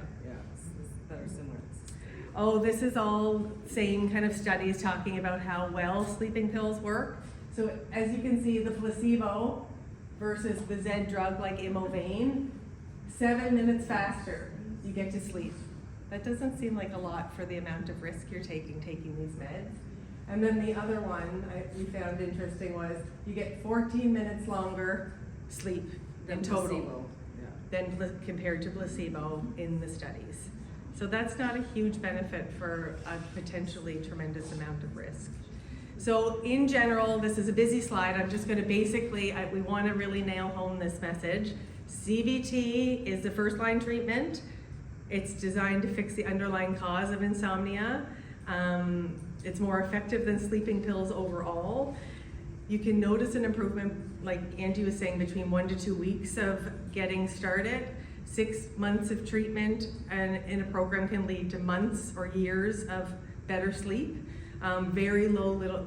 That are similar. Oh, this is all same kind of studies talking about how well sleeping pills work. So as you can see, the placebo versus the Z drug like Imovane, 7 minutes faster you get to sleep. That doesn't seem like a lot for the amount of risk you're taking these meds. And then the other one we found interesting was you get 14 minutes longer sleep in total Placebo. than compared to placebo in the studies. So that's not a huge benefit for a potentially tremendous amount of risk. So in general, this is a busy slide. I'm just going to basically, we want to really nail home this message. CBT is the first line treatment. It's designed to fix the underlying cause of insomnia. It's more effective than sleeping pills overall. You can notice an improvement, like Angie was saying, between 1 to 2 weeks of getting started. 6 months of treatment and in a program can lead to months or years of better sleep. Very low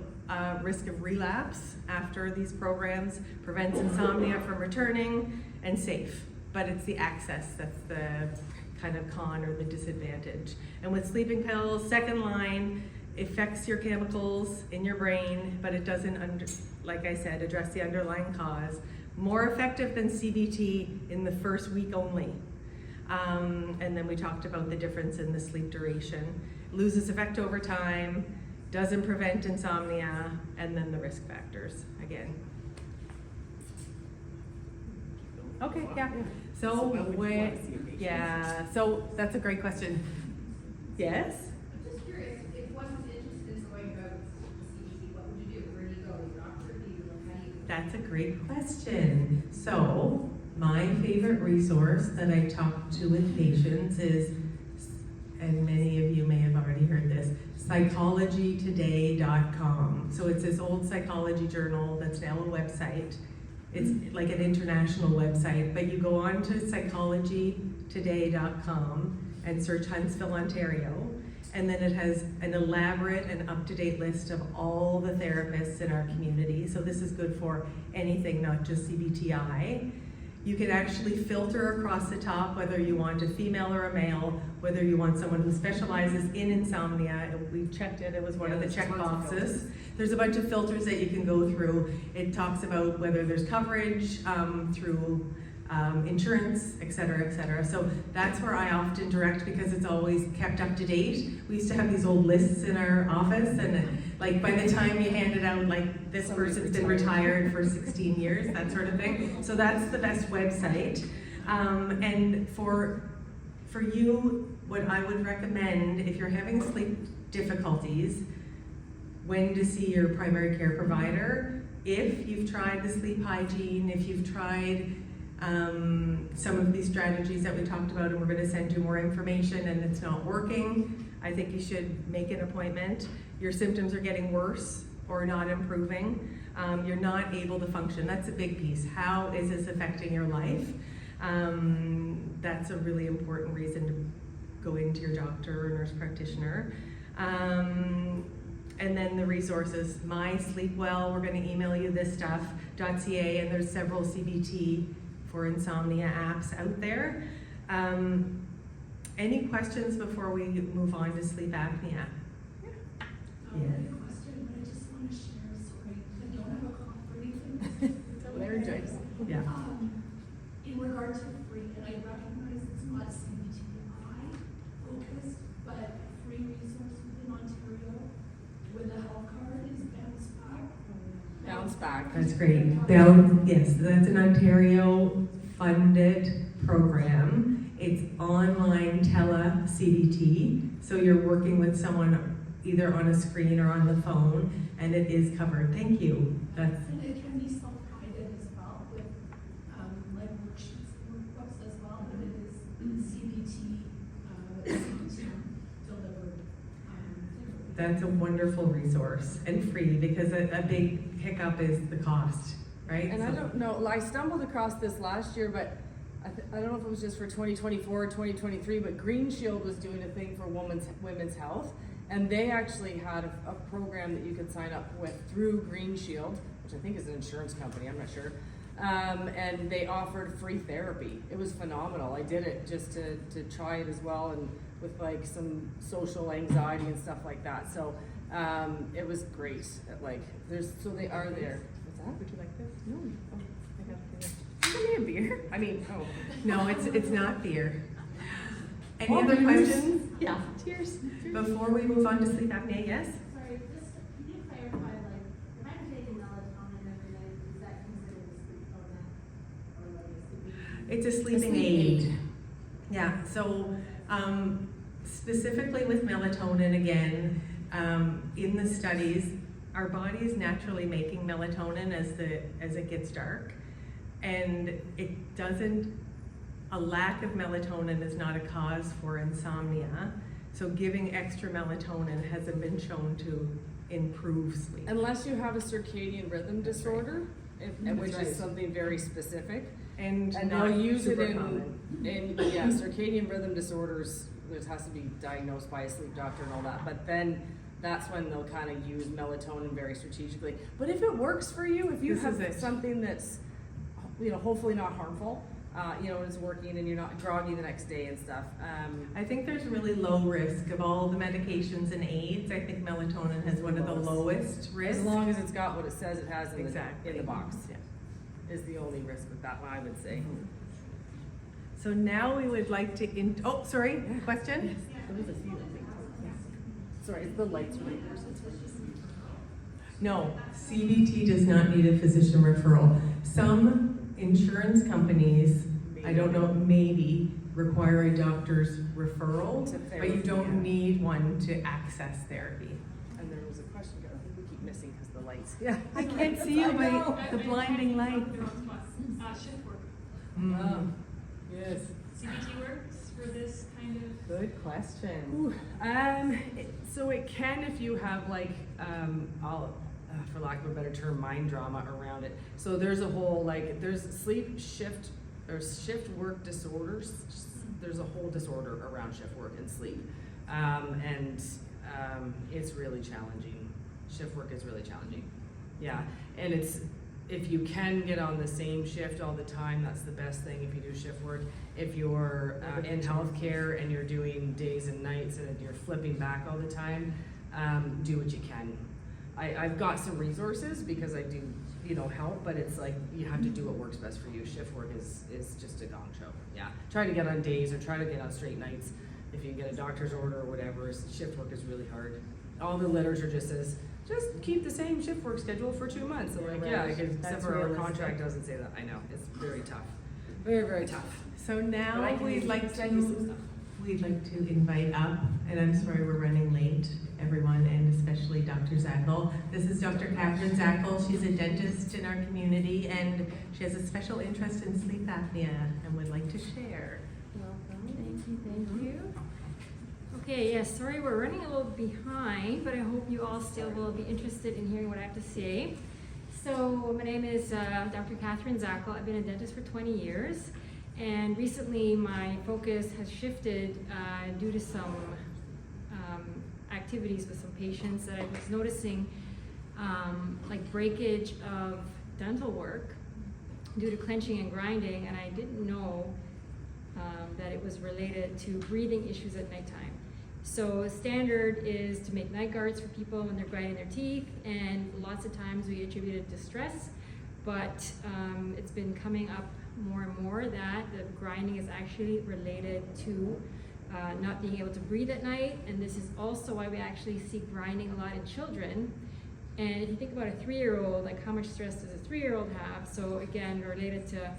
risk of relapse after these programs, prevents insomnia from returning, and safe. But it's the access that's the kind of con or the disadvantage. And with sleeping pills, second line, affects your chemicals in your brain, but it doesn't, like I said, address the underlying cause. More effective than CBT in the first week only. And then we talked about the difference in the sleep duration. Loses effect over time, doesn't prevent insomnia, and then the risk factors again. Okay, yeah. So that's a great question. Yes? I'm just curious, if one was interested in going about CBT, what would you do? Where do you go? To the doctor? Do you how do you? That's a great question. So, my favorite resource that I talk to with patients is, and many of you may have already heard this, psychologytoday.com. So it's this old psychology journal that's now a website. It's like an international website, but you go on to psychologytoday.com and search Huntsville, Ontario, and then it has an elaborate and up-to-date list of all the therapists in our community. So this is good for anything, not just CBT-I. You can actually filter across the top whether you want a female or a male, whether you want someone who specializes in insomnia. We checked it, it was one of the check boxes. There's a bunch of filters that you can go through. It talks about whether there's coverage through insurance, et cetera, So that's where I often direct because it's always kept up to date. We used to have these old lists in our office, and like by the time you hand it out, like this person's been retired for 16 years, that sort of thing. So that's the best website. And for you, what I would recommend if you're having sleep difficulties, when to see your primary care provider, if you've tried the sleep hygiene, if you've tried some of these strategies that we talked about, and we're going to send you more information and it's not working, I think you should make an appointment. Your symptoms are getting worse or not improving. You're not able to function. That's a big piece. How is this affecting your life? That's a really important reason to go into your doctor or nurse practitioner. And then the resources, My Sleep Well, we're going to email you this stuff, .ca, and there's several CBT for insomnia apps out there. Any questions before we move on to sleep apnea? I have a question, but I just want to share, sorry, I don't have a cough or anything. Laryngitis. Yeah. In regard to free, and I recognize it's not CBT-I focused, but free resource within Ontario with a health card is Bounce Back. Bounce back. That's great. Yes, that's an Ontario-funded program. It's online tele-CBT, so you're working with someone either on a screen or on the phone, and it is covered. Thank you. That's And it can be self-guided as well with like worksheets, workbooks as well, but it is CBT delivered. That's a wonderful resource and free, because a big hiccup is the cost, right? And I don't know, I stumbled across this last year, but I don't know if it was just for 2024 or 2023, but Green Shield was doing a thing for women's health, and they actually had a program that you could sign up with through Green Shield, which I think is an insurance company, I'm not sure. And they offered free therapy. It was phenomenal. I did it just to try it as well, and with like some social anxiety and stuff like that. So it was great. So they are there. What's that? Would you like this? No. Oh, I got it. Give me a beer. I mean, oh. No, it's not beer. Any other questions? Yeah. Cheers. Before we move on to sleep apnea, yes? Sorry, just, can you clarify, like, if I'm taking melatonin every night, is that considered a sleep supplement? Or like a sleeping? It's a sleeping aid. Yeah, so specifically with melatonin, again, in the studies, our body is naturally making melatonin as it gets dark. And it doesn't, a lack of melatonin is not a cause for insomnia. So giving extra melatonin hasn't been shown to improve sleep. Unless you have a circadian rhythm disorder, which is something very specific. And And not they'll use it super common. in circadian rhythm disorders, which has to be diagnosed by a sleep doctor and all that, but then that's when they'll kind of use melatonin very strategically. But if it works for you, if you This have is it. something that's, hopefully not harmful, is working and you're not groggy the next day and stuff, I think there's really low risk of all the medications and aids. I think melatonin has one of the lowest risks. as long as it's got what it says it has in Exactly. the box, Yeah. is the only risk with that one, I would say. So now we would like to, question? Sorry, it's the lights right. No, CBT does not need a physician referral. Some insurance companies, I don't know, maybe require a doctor's referral, To but you therapy, don't yeah. need one to access therapy. And there was a question, I think we keep missing because the lights. Yeah. I can't see you by the blinding light. Shift work. Yes. CBT works for this kind of. Good question. So it can if you have for lack of a better term, mind drama around it. So there's a whole there's sleep shift or shift work disorders. There's a whole disorder around shift work and sleep, it's really challenging. Shift work is really challenging. Yeah, and if you can get on the same shift all the time, that's the best thing if you do shift work. If you're in healthcare and you're doing days and nights and you're flipping back all the time, do what you can. I've got some resources because I do, help, but it's like you have to do what works best for you. Shift work is just a gong show. Yeah, try to get on days or try to get on straight nights. If you get a doctor's order or whatever, shift work is really hard. All the literature just says, just keep the same shift work schedule for 2 months. I'm like, yeah, except That's for our realistic. contract doesn't say that. I know, it's very tough. Very, very tough. So But I now can we'd like send you some stuff. to invite up, and I'm sorry we're running late, everyone, and especially Dr. Zackel. This is Dr. Catherine Zackel. She's a dentist in our community, and she has a special interest in sleep apnea and would like to share. Welcome, thank you. Okay, yes, sorry we're running a little behind, but I hope you all still will be interested in hearing what I have to say. So my name is Dr. Catherine Zackel. I've been a dentist for 20 years, and recently my focus has shifted due to some activities with some patients that I was noticing, like breakage of dental work due to clenching and grinding, and I didn't know that it was related to breathing issues at nighttime. So standard is to make night guards for people when they're grinding their teeth, and lots of times we attribute it to stress, but it's been coming up more and more that the grinding is actually related to not being able to breathe at night, and this is also why we actually see grinding a lot in children. And if you think about a 3-year-old, like how much stress does a 3-year-old have? So again, related to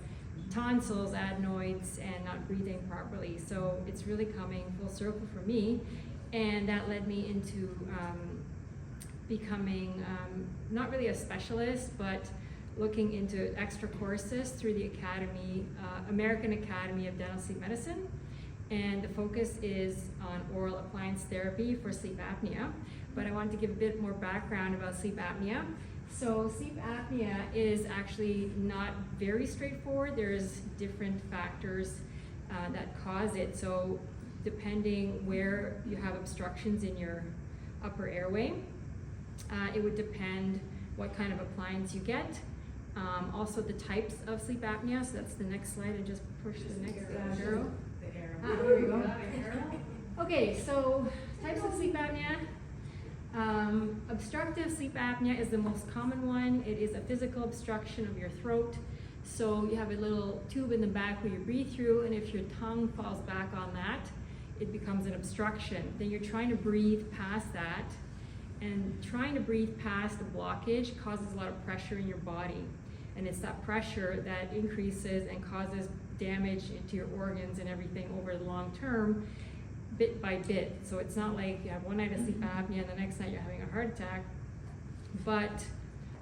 tonsils, adenoids, and not breathing properly. So it's really coming full circle for me, and that led me into becoming not really a specialist, but looking into extra courses through the Academy, American Academy of Dental Sleep Medicine, and the focus is on oral appliance therapy for sleep apnea. But I wanted to give a bit more background about sleep apnea. So sleep apnea is actually not very straightforward. There's different factors that cause it. So depending where you have obstructions in your upper airway, it would depend what kind of appliance you get. Also the types of sleep apnea. So that's the next slide, and just push the next arrow. There we go. Okay, so types of sleep apnea. Obstructive sleep apnea is the most common one. It is a physical obstruction of your throat. So you have a little tube in the back where you breathe through, and if your tongue falls back on that, it becomes an obstruction. Then you're trying to breathe past that, and trying to breathe past the blockage causes a lot of pressure in your body. And it's that pressure that increases and causes damage into your organs and everything over the long term, bit by bit. So it's not like you have one night of sleep apnea and the next night you're having a heart attack. But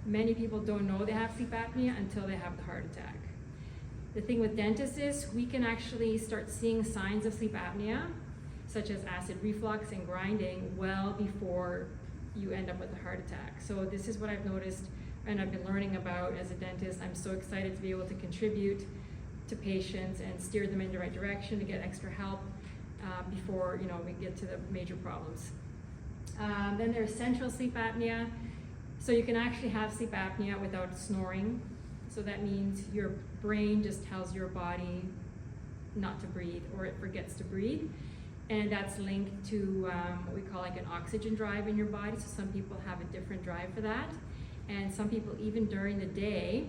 many people don't know they have sleep apnea until they have the heart attack. The thing with dentists is we can actually start seeing signs of sleep apnea, such as acid reflux and grinding, well before you end up with a heart attack. So this is what I've noticed and I've been learning about as a dentist. I'm so excited to be able to contribute to patients and steer them in the right direction to get extra help before we get to the major problems. Then there's central sleep apnea. So you can actually have sleep apnea without snoring. So that means your brain just tells your body not to breathe, or it forgets to breathe. And that's linked to what we call like an oxygen drive in your body. So some people have a different drive for that. And some people, even during the day,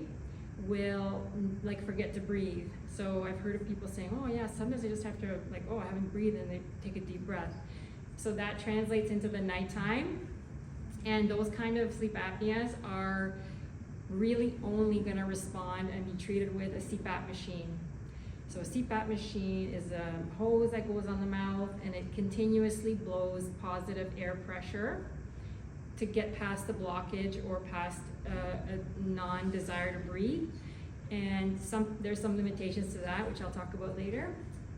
will like forget to breathe. So I've heard of people saying, oh yeah, sometimes I just have to like, oh, I haven't breathed, and they take a deep breath. So that translates into the nighttime. And those kind of sleep apneas are really only gonna respond and be treated with a CPAP machine. So a CPAP machine is a hose that goes on the mouth, and it continuously blows positive air pressure to get past the blockage or past a non-desire to breathe. And there's some limitations to that, which I'll talk about later.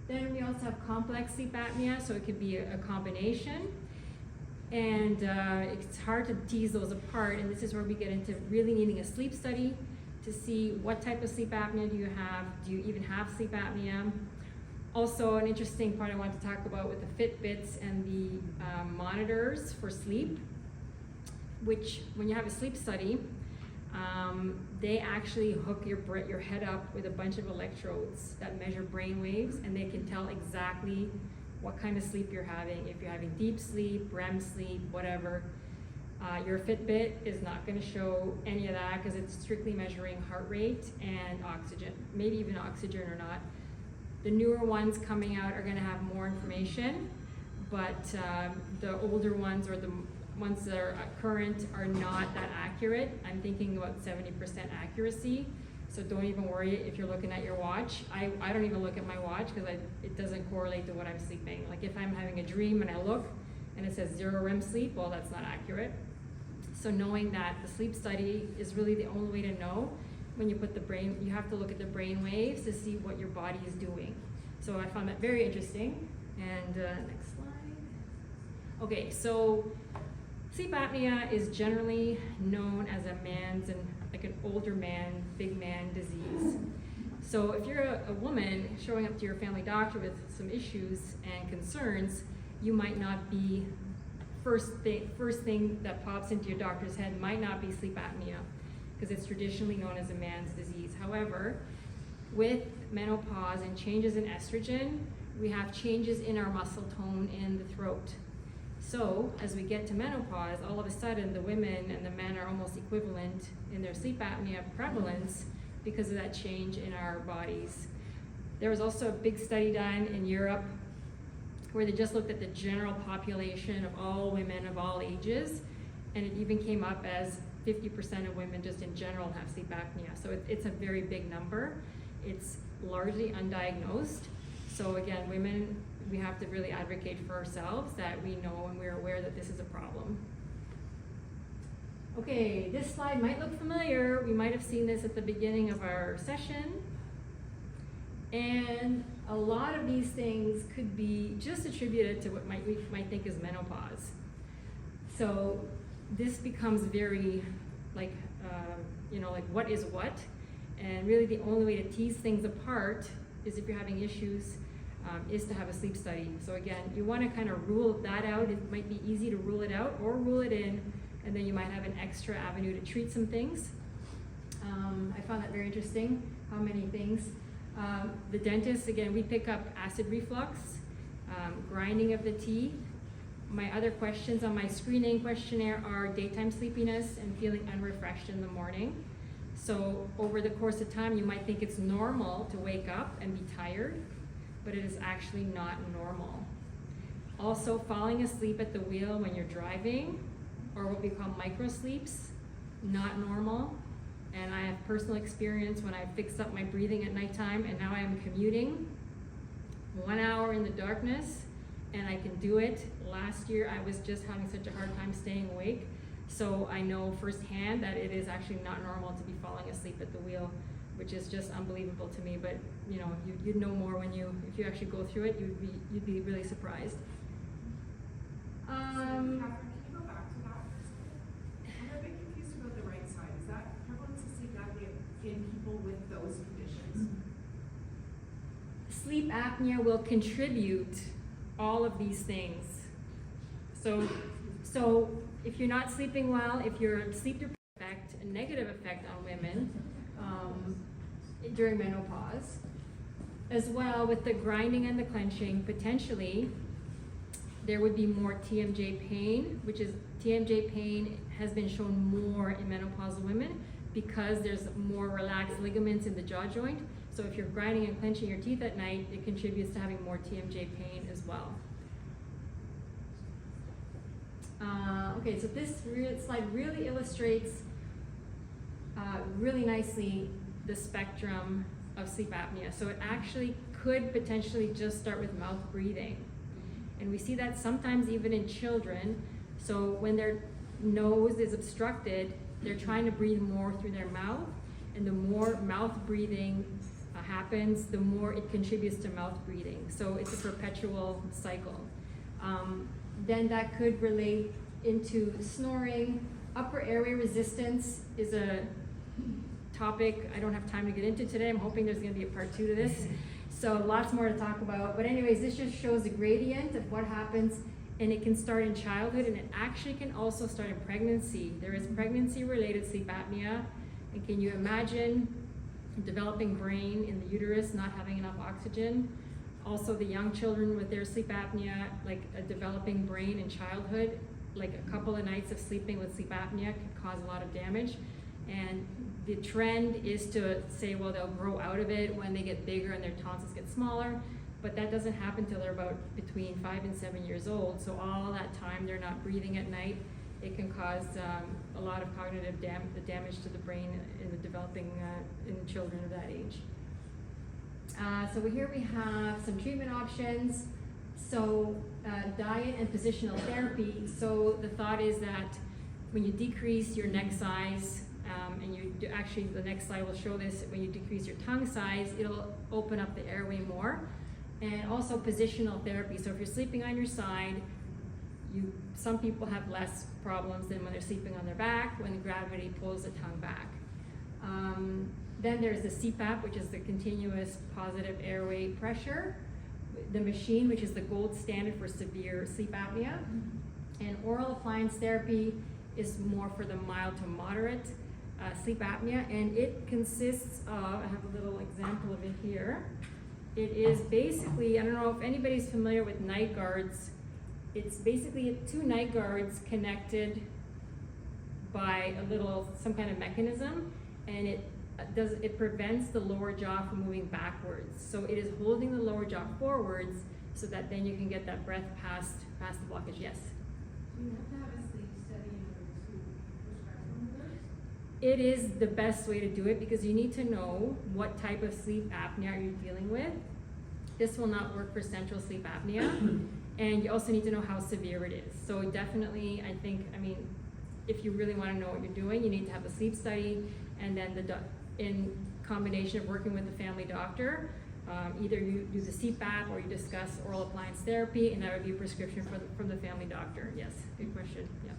Then we also have complex sleep apnea, so it could be a combination. And it's hard to tease those apart, and this is where we get into really needing a sleep study to see what type of sleep apnea do you have. Do you even have sleep apnea? Also, an interesting part I want to talk about with the Fitbits and the monitors for sleep, which when you have a sleep study, they actually hook your head up with a bunch of electrodes that measure brain waves, and they can tell exactly what kind of sleep you're having. If you're having deep sleep, REM sleep, whatever. Your Fitbit is not going to show any of that because it's strictly measuring heart rate and oxygen, maybe even oxygen or not. The newer ones coming out are going to have more information, but the older ones, or the ones that are current, are not that accurate. I'm thinking about 70% accuracy. So don't even worry if you're looking at your watch. I don't even look at my watch because it doesn't correlate to what I'm sleeping. Like if I'm having a dream and I look and it says 0 REM sleep, well, that's not accurate. So knowing that the sleep study is really the only way to know. When you put you have to look at the brain waves to see what your body is doing. So I found that very interesting. And next slide. Okay, so sleep apnea is generally known as like an older man, big man disease. So if you're a woman showing up to your family doctor with some issues and concerns, you might not be, first thing that pops into your doctor's head might not be sleep apnea, because it's traditionally known as a man's disease. However, with menopause and changes in estrogen, we have changes in our muscle tone in the throat. So as we get to menopause, all of a sudden the women and the men are almost equivalent in their sleep apnea prevalence because of that change in our bodies. There was also a big study done in Europe where they just looked at the general population of all women of all ages, and it even came up as 50% of women just in general have sleep apnea. So it's a very big number. It's largely undiagnosed. So again, women, we have to really advocate for ourselves that we know and we're aware that this is a problem. Okay, this slide might look familiar. We might have seen this at the beginning of our session. And a lot of these things could be just attributed to what we might think is menopause. So this becomes very like what is what? And really the only way to tease things apart is if you're having issues, is to have a sleep study. So again, you want to kind of rule that out. It might be easy to rule it out or rule it in, and then you might have an extra avenue to treat some things. I found that very interesting, how many things. The dentist, again, we pick up acid reflux, grinding of the teeth. My other questions on my screening questionnaire are daytime sleepiness and feeling unrefreshed in the morning. So over the course of time, you might think it's normal to wake up and be tired, but it is actually not normal. Also, falling asleep at the wheel when you're driving, or what we call micro sleeps, not normal. And I have personal experience when I fixed up my breathing at nighttime, and now I am commuting 1 hour in the darkness, and I can do it. Last year, I was just having such a hard time staying awake. So I know firsthand that it is actually not normal to be falling asleep at the wheel which is just unbelievable to me. But you know, you'd know more if you actually go through it. You'd be really surprised. Catherine, can you go back to that for a second? I'm a bit confused about the right side. Is that prevalence of sleep apnea in people with those conditions? Sleep apnea will contribute all of these things. So if you're not sleeping well, if your sleep deprived effect, a negative effect on women during menopause, as well with the grinding and the clenching, potentially there would be more TMJ pain, which is TMJ pain has been shown more in menopausal women because there's more relaxed ligaments in the jaw joint. So if you're grinding and clenching your teeth at night, it contributes to having more TMJ pain as well. Okay, so this slide really illustrates really nicely the spectrum of sleep apnea. So it actually could potentially just start with mouth breathing. And we see that sometimes even in children. So when their nose is obstructed, they're trying to breathe more through their mouth. And the more mouth breathing happens, the more it contributes to mouth breathing. So it's a perpetual cycle. Then that could relate into snoring. Upper airway resistance is a topic I don't have time to get into today. I'm hoping there's going to be a part 2 to this. So lots more to talk about. But anyways, this just shows the gradient of what happens, and it can start in childhood, and it actually can also start in pregnancy. There is pregnancy-related sleep apnea. And can you imagine a developing brain in the uterus not having enough oxygen? Also the young children with their sleep apnea, like a developing brain in childhood, like a couple of nights of sleeping with sleep apnea could cause a lot of damage. And the trend is to say, well, they'll grow out of it when they get bigger and their tonsils get smaller, but that doesn't happen till they're about between 5 and 7 years old. So all that time they're not breathing at night, it can cause a lot of cognitive damage to the brain in the developing in children of that age. So here we have some treatment options. So diet and positional therapy. So the thought is that when you decrease your neck size, and you do, actually the next slide will show this, when you decrease your tongue size, it'll open up the airway more. And also positional therapy. So if you're sleeping on your side, some people have less problems than when they're sleeping on their back, when gravity pulls the tongue back. Then there's the CPAP, which is the continuous positive airway pressure. The machine, which is the gold standard for severe sleep apnea. And oral appliance therapy is more for the mild to moderate sleep apnea. And it consists of, I have a little example of it here. It is basically, I don't know if anybody's familiar with night guards. It's basically 2 night guards connected by some kind of mechanism, and it prevents the lower jaw from moving backwards. So it is holding the lower jaw forwards so that then you can get that breath past the blockage. Yes? Do you have to have a sleep study in order to prescribe one of those? It is the best way to do it because you need to know what type of sleep apnea are you dealing with. This will not work for central sleep apnea. And you also need to know how severe it is. So definitely, I mean, if you really want to know what you're doing, you need to have a sleep study, and then in combination of working with the family doctor, either you do the CPAP or you discuss oral appliance therapy, and that would be a prescription from the family doctor. Yes, good question. Yeah.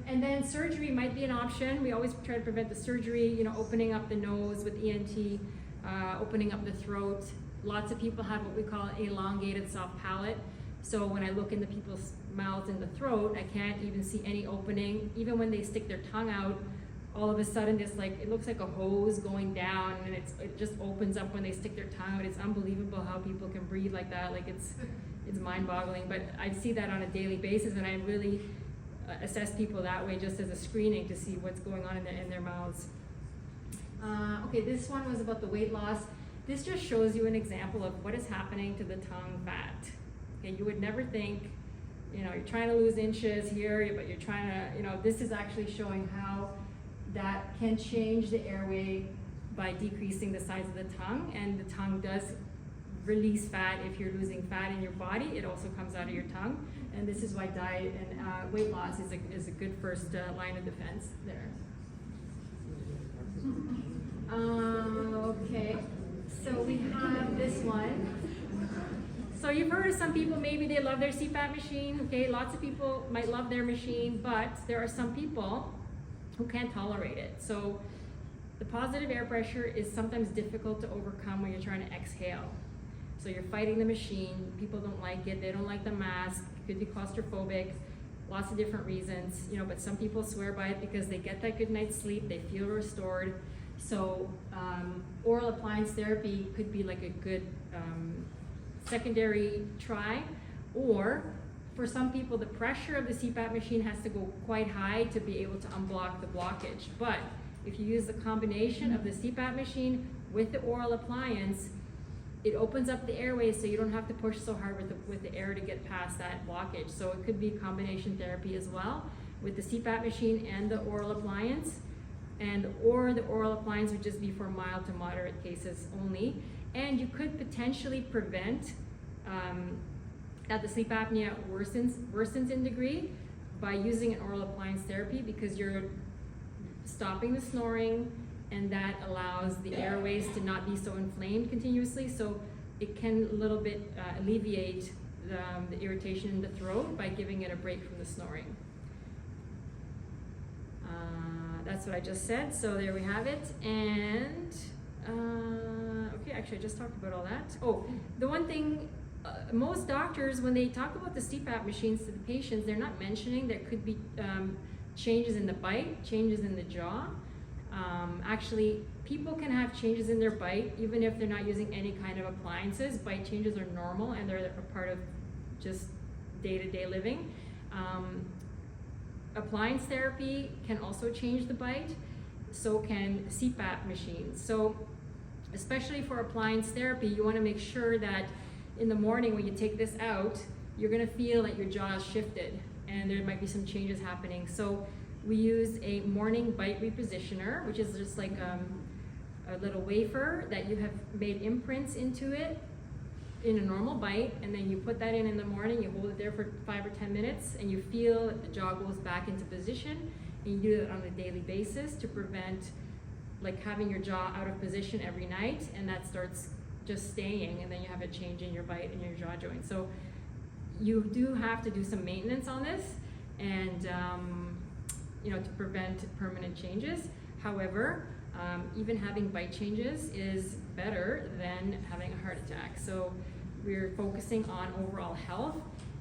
And then surgery might be an option. We always try to prevent the surgery, you know, opening up the nose with ENT, opening up the throat. Lots of people have what we call an elongated soft palate. So when I look into people's mouths and the throat, I can't even see any opening. Even when they stick their tongue out, all of a sudden it looks like a hose going down, and it just opens up when they stick their tongue out. It's unbelievable how people can breathe like that. Like it's mind-boggling. But I see that on a daily basis, and I really assess people that way just as a screening to see what's going on in their mouths. Okay, this one was about the weight loss. This just shows you an example of what is happening to the tongue fat. Okay, you would never think, you know, you're trying to lose inches here, but you're trying to, you know, this is actually showing how that can change the airway by decreasing the size of the tongue, and the tongue does release fat. If you're losing fat in your body, it also comes out of your tongue, and this is why diet and weight loss is a good first line of defense there. Okay, so we have this one. So you've heard of some people, maybe they love their CPAP machine, okay? Lots of people might love their machine, but there are some people who can't tolerate it. So the positive air pressure is sometimes difficult to overcome when you're trying to exhale. So you're fighting the machine, people don't like it, they don't like the mask, it could be claustrophobic, lots of different reasons, you know, but some people swear by it because they get that good night's sleep, they feel restored. So oral appliance therapy could be like a good secondary try, or for some people the pressure of the CPAP machine has to go quite high to be able to unblock the blockage. But if you use the combination of the CPAP machine with the oral appliance, it opens up the airways so you don't have to push so hard with the air to get past that blockage. So it could be combination therapy as well with the CPAP machine and the oral appliance. Or the oral appliance would just be for mild to moderate cases only. And you could potentially prevent that the sleep apnea worsens in degree by using an oral appliance therapy, because you're stopping the snoring, and that allows the airways to not be so inflamed continuously. So it can a little bit alleviate the irritation in the throat by giving it a break from the snoring. That's what I just said, so there we have it. And okay, actually I just talked about all that. Oh, the one thing, most doctors, when they talk about the CPAP machines to the patients, they're not mentioning there could be changes in the bite, changes in the jaw. Actually, people can have changes in their bite even if they're not using any kind of appliances. Bite changes are normal and they're a part of just day-to-day living. Appliance therapy can also change the bite, so can CPAP machines. So especially for appliance therapy, you want to make sure that in the morning when you take this out, you're going to feel that your jaw is shifted and there might be some changes happening. So we use a morning bite repositioner, which is just like a little wafer that you have made imprints into it in a normal bite, and then you put that in the morning, you hold it there for 5 or 10 minutes, and you feel that the jaw goes back into position, and you do that on a daily basis to prevent like having your jaw out of position every night, and that starts just staying, and then you have a change in your bite and your jaw joint. So you do have to do some maintenance on this, and you know, to prevent permanent changes. However, even having bite changes is better than having a heart attack. So we're focusing on overall health.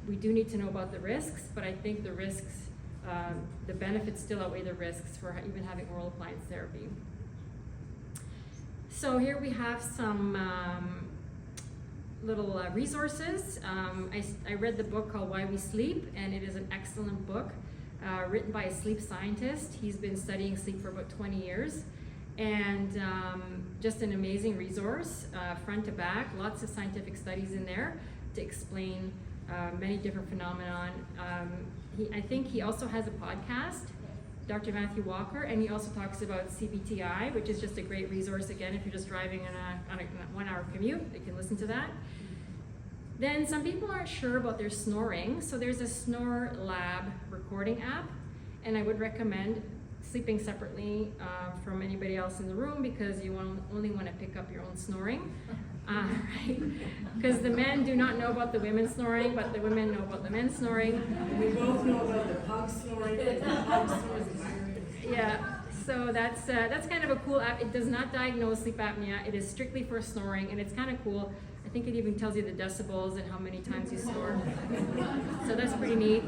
We do need to know about the risks, but I think the risks, the benefits still outweigh the risks for even having oral appliance therapy. So here we have some little resources. I read the book called Why We Sleep, and it is an excellent book written by a sleep scientist. He's been studying sleep for about 20 years. And just an amazing resource, front to back, lots of scientific studies in there to explain many different phenomenon. I think he also has a podcast, Dr. Matthew Walker, and he also talks about CBT-I, which is just a great resource. Again, if you're just driving on a 1-hour commute, you can listen to that. Then some people aren't sure about their snoring, so there's a Snore Lab recording app, and I would recommend sleeping separately from anybody else in the room, because you only want to pick up your own snoring, right? Because the men do not know about the women snoring, but the women know about the men snoring. We both know about the pug snoring, because the pug snores environment. Yeah, so that's kind of a cool app. It does not diagnose sleep apnea. It is strictly for snoring, and it's kind of cool. I think it even tells you the decibels and how many times you snore. So that's pretty neat.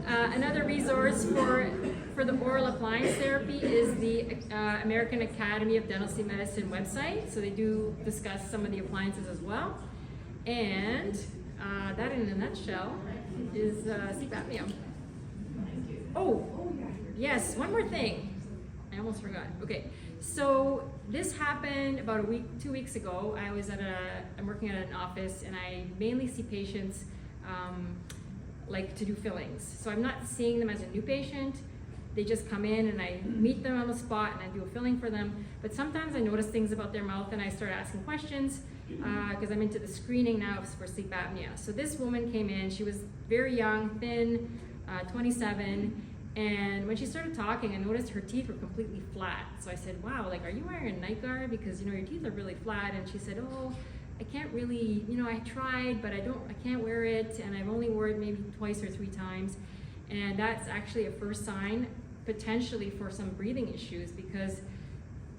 Another resource for the oral appliance therapy is the American Academy of Dental Sleep Medicine website. So they do discuss some of the appliances as well. And that in a nutshell is sleep apnea. Oh, yes, one more thing. I almost forgot. Okay, so this happened about 2 weeks ago. I'm working at an office, and I mainly see patients like to do fillings. So I'm not seeing them as a new patient. They just come in and I meet them on the spot and I do a filling for them. But sometimes I notice things about their mouth and I start asking questions because I'm into the screening now for sleep apnea. So this woman came in, she was very young, thin, 27, And when she started talking, I noticed her teeth were completely flat. So I said, wow, like, are you wearing a night guard? Because, you know, your teeth are really flat. And she said, oh, I can't really, you know, I tried, but I can't wear it. And I've only worn it maybe twice or 3 times. And that's actually a first sign, potentially, for some breathing issues, because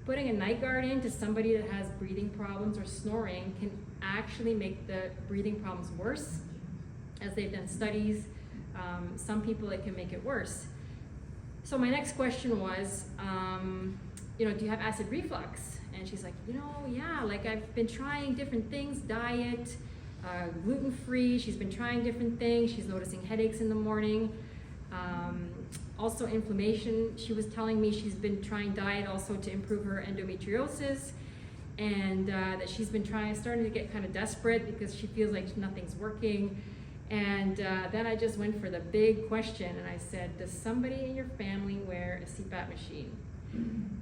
putting a night guard into somebody that has breathing problems or snoring can actually make the breathing problems worse. As they've done studies, some people, it can make it worse. So my next question was, you know, do you have acid reflux? And she's like, you know, yeah, like I've been trying different things, diet, gluten-free. She's been trying different things. She's noticing headaches in the morning. Also inflammation. She was telling me she's been trying diet also to improve her endometriosis, and that she's been starting to get kind of desperate because she feels like nothing's working. And then I just went for the big question, and I said, does somebody in your family wear a CPAP machine?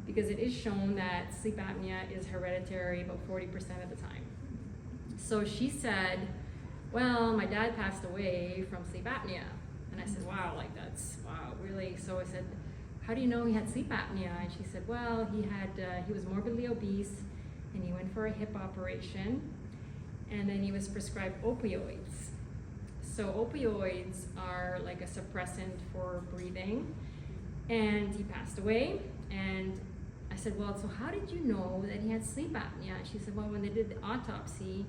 Because it is shown that sleep apnea is hereditary about 40% of the time. So she said, well, my dad passed away from sleep apnea. And I said, wow, like that's, wow, really? So I said, how do you know he had sleep apnea? And she said, well, he was morbidly obese, and he went for a hip operation, and then he was prescribed opioids. So opioids are like a suppressant for breathing, and he passed away. And I said, well, so how did you know that he had sleep apnea? And she said, well, when they did the autopsy,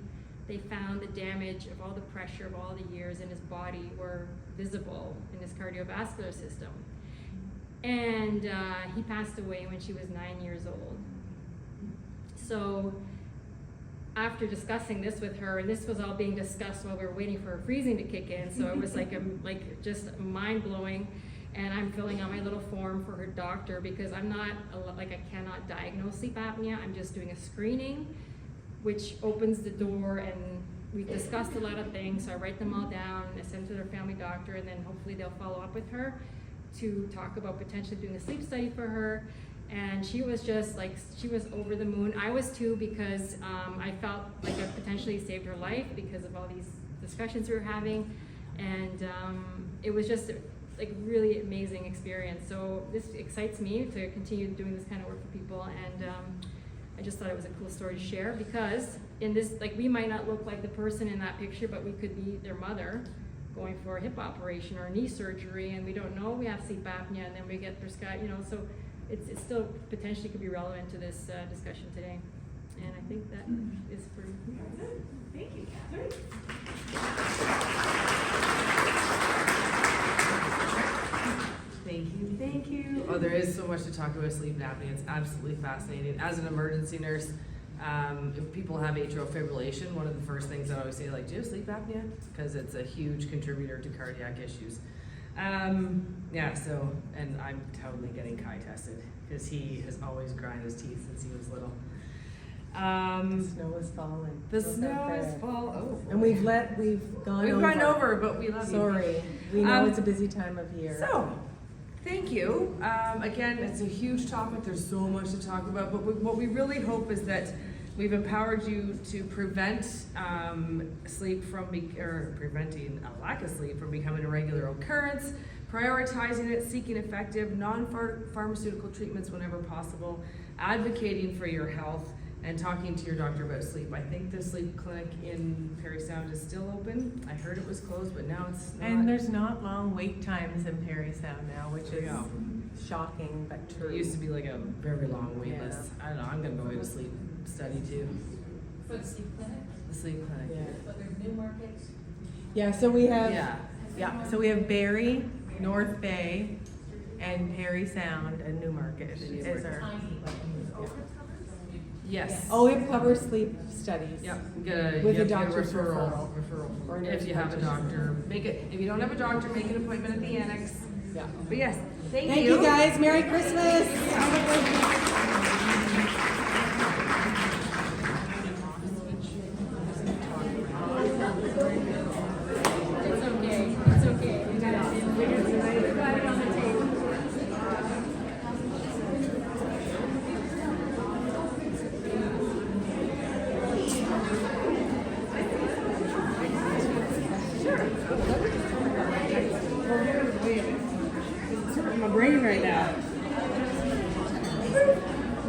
they found the damage of all the pressure of all the years in his body were visible in his cardiovascular system. And he passed away when she was 9 years old. So after discussing this with her, and this was all being discussed while we were waiting for her freezing to kick in, so it was like just mind-blowing. And I'm filling out my little form for her doctor, because I'm not, like, I cannot diagnose sleep apnea. I'm just doing a screening, which opens the door, and we discussed a lot of things. So I write them all down, and I send to their family doctor, and then hopefully they'll follow up with her to talk about potentially doing a sleep study for her. And she was just like, she was over the moon. I was too, because I felt like I potentially saved her life because of all these discussions we were having. And it was just like really amazing experience. So this excites me to continue doing this kind of work for people. And I just thought it was a cool story to share, because in this, like, we might not look like the person in that picture, but we could be their mother going for a hip operation or a knee surgery, and we don't know we have sleep apnea, and then we get prescribed, you know, so it's still potentially could be relevant to this discussion today. And I think that is for me. Thank you, Catherine. Thank you. Oh, there is so much to talk about sleep apnea. It's absolutely fascinating. As an emergency nurse, if people have atrial fibrillation, one of the first things I always say, like, do you have sleep apnea? Because it's a huge contributor to cardiac issues. Yeah, so, and I'm totally getting Kai tested, because he has always grinded his teeth since he was little. The snow is falling. The snow is falling. Oh, And we've gone over, but we love you. Sorry, we know it's a busy time of year. So, thank you. Again, it's a huge topic. There's so much to talk about, but what we really hope is that we've empowered you to prevent sleep from preventing a lack of sleep from becoming a regular occurrence, prioritizing it, seeking effective non-pharmaceutical treatments whenever possible, advocating for your health, and talking to your doctor about sleep. I think the sleep clinic in Perry Sound is still open. I heard it was closed, but now it's not. And there's not long wait times in Perry Sound now, which is shocking but true. It used to be like a very long wait Yeah. list. I don't know, I'm gonna go to sleep study too. For the sleep clinic, The sleep clinic. Yeah. but there's new markets. Yeah, so we have Yeah. so we have Barrie, North Bay, and Perry Sound and Newmarket is our. Yes. OHIP covers sleep studies. Yep. With a doctor's referral. Or a If you have a nurse doctor, make it. If you don't have a doctor, make an appointment at the annex. Yeah. But yes, thank Thank you guys. Merry Christmas. Have a good It's okay, it's okay. We got it on the table. my brain right now.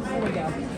There we go.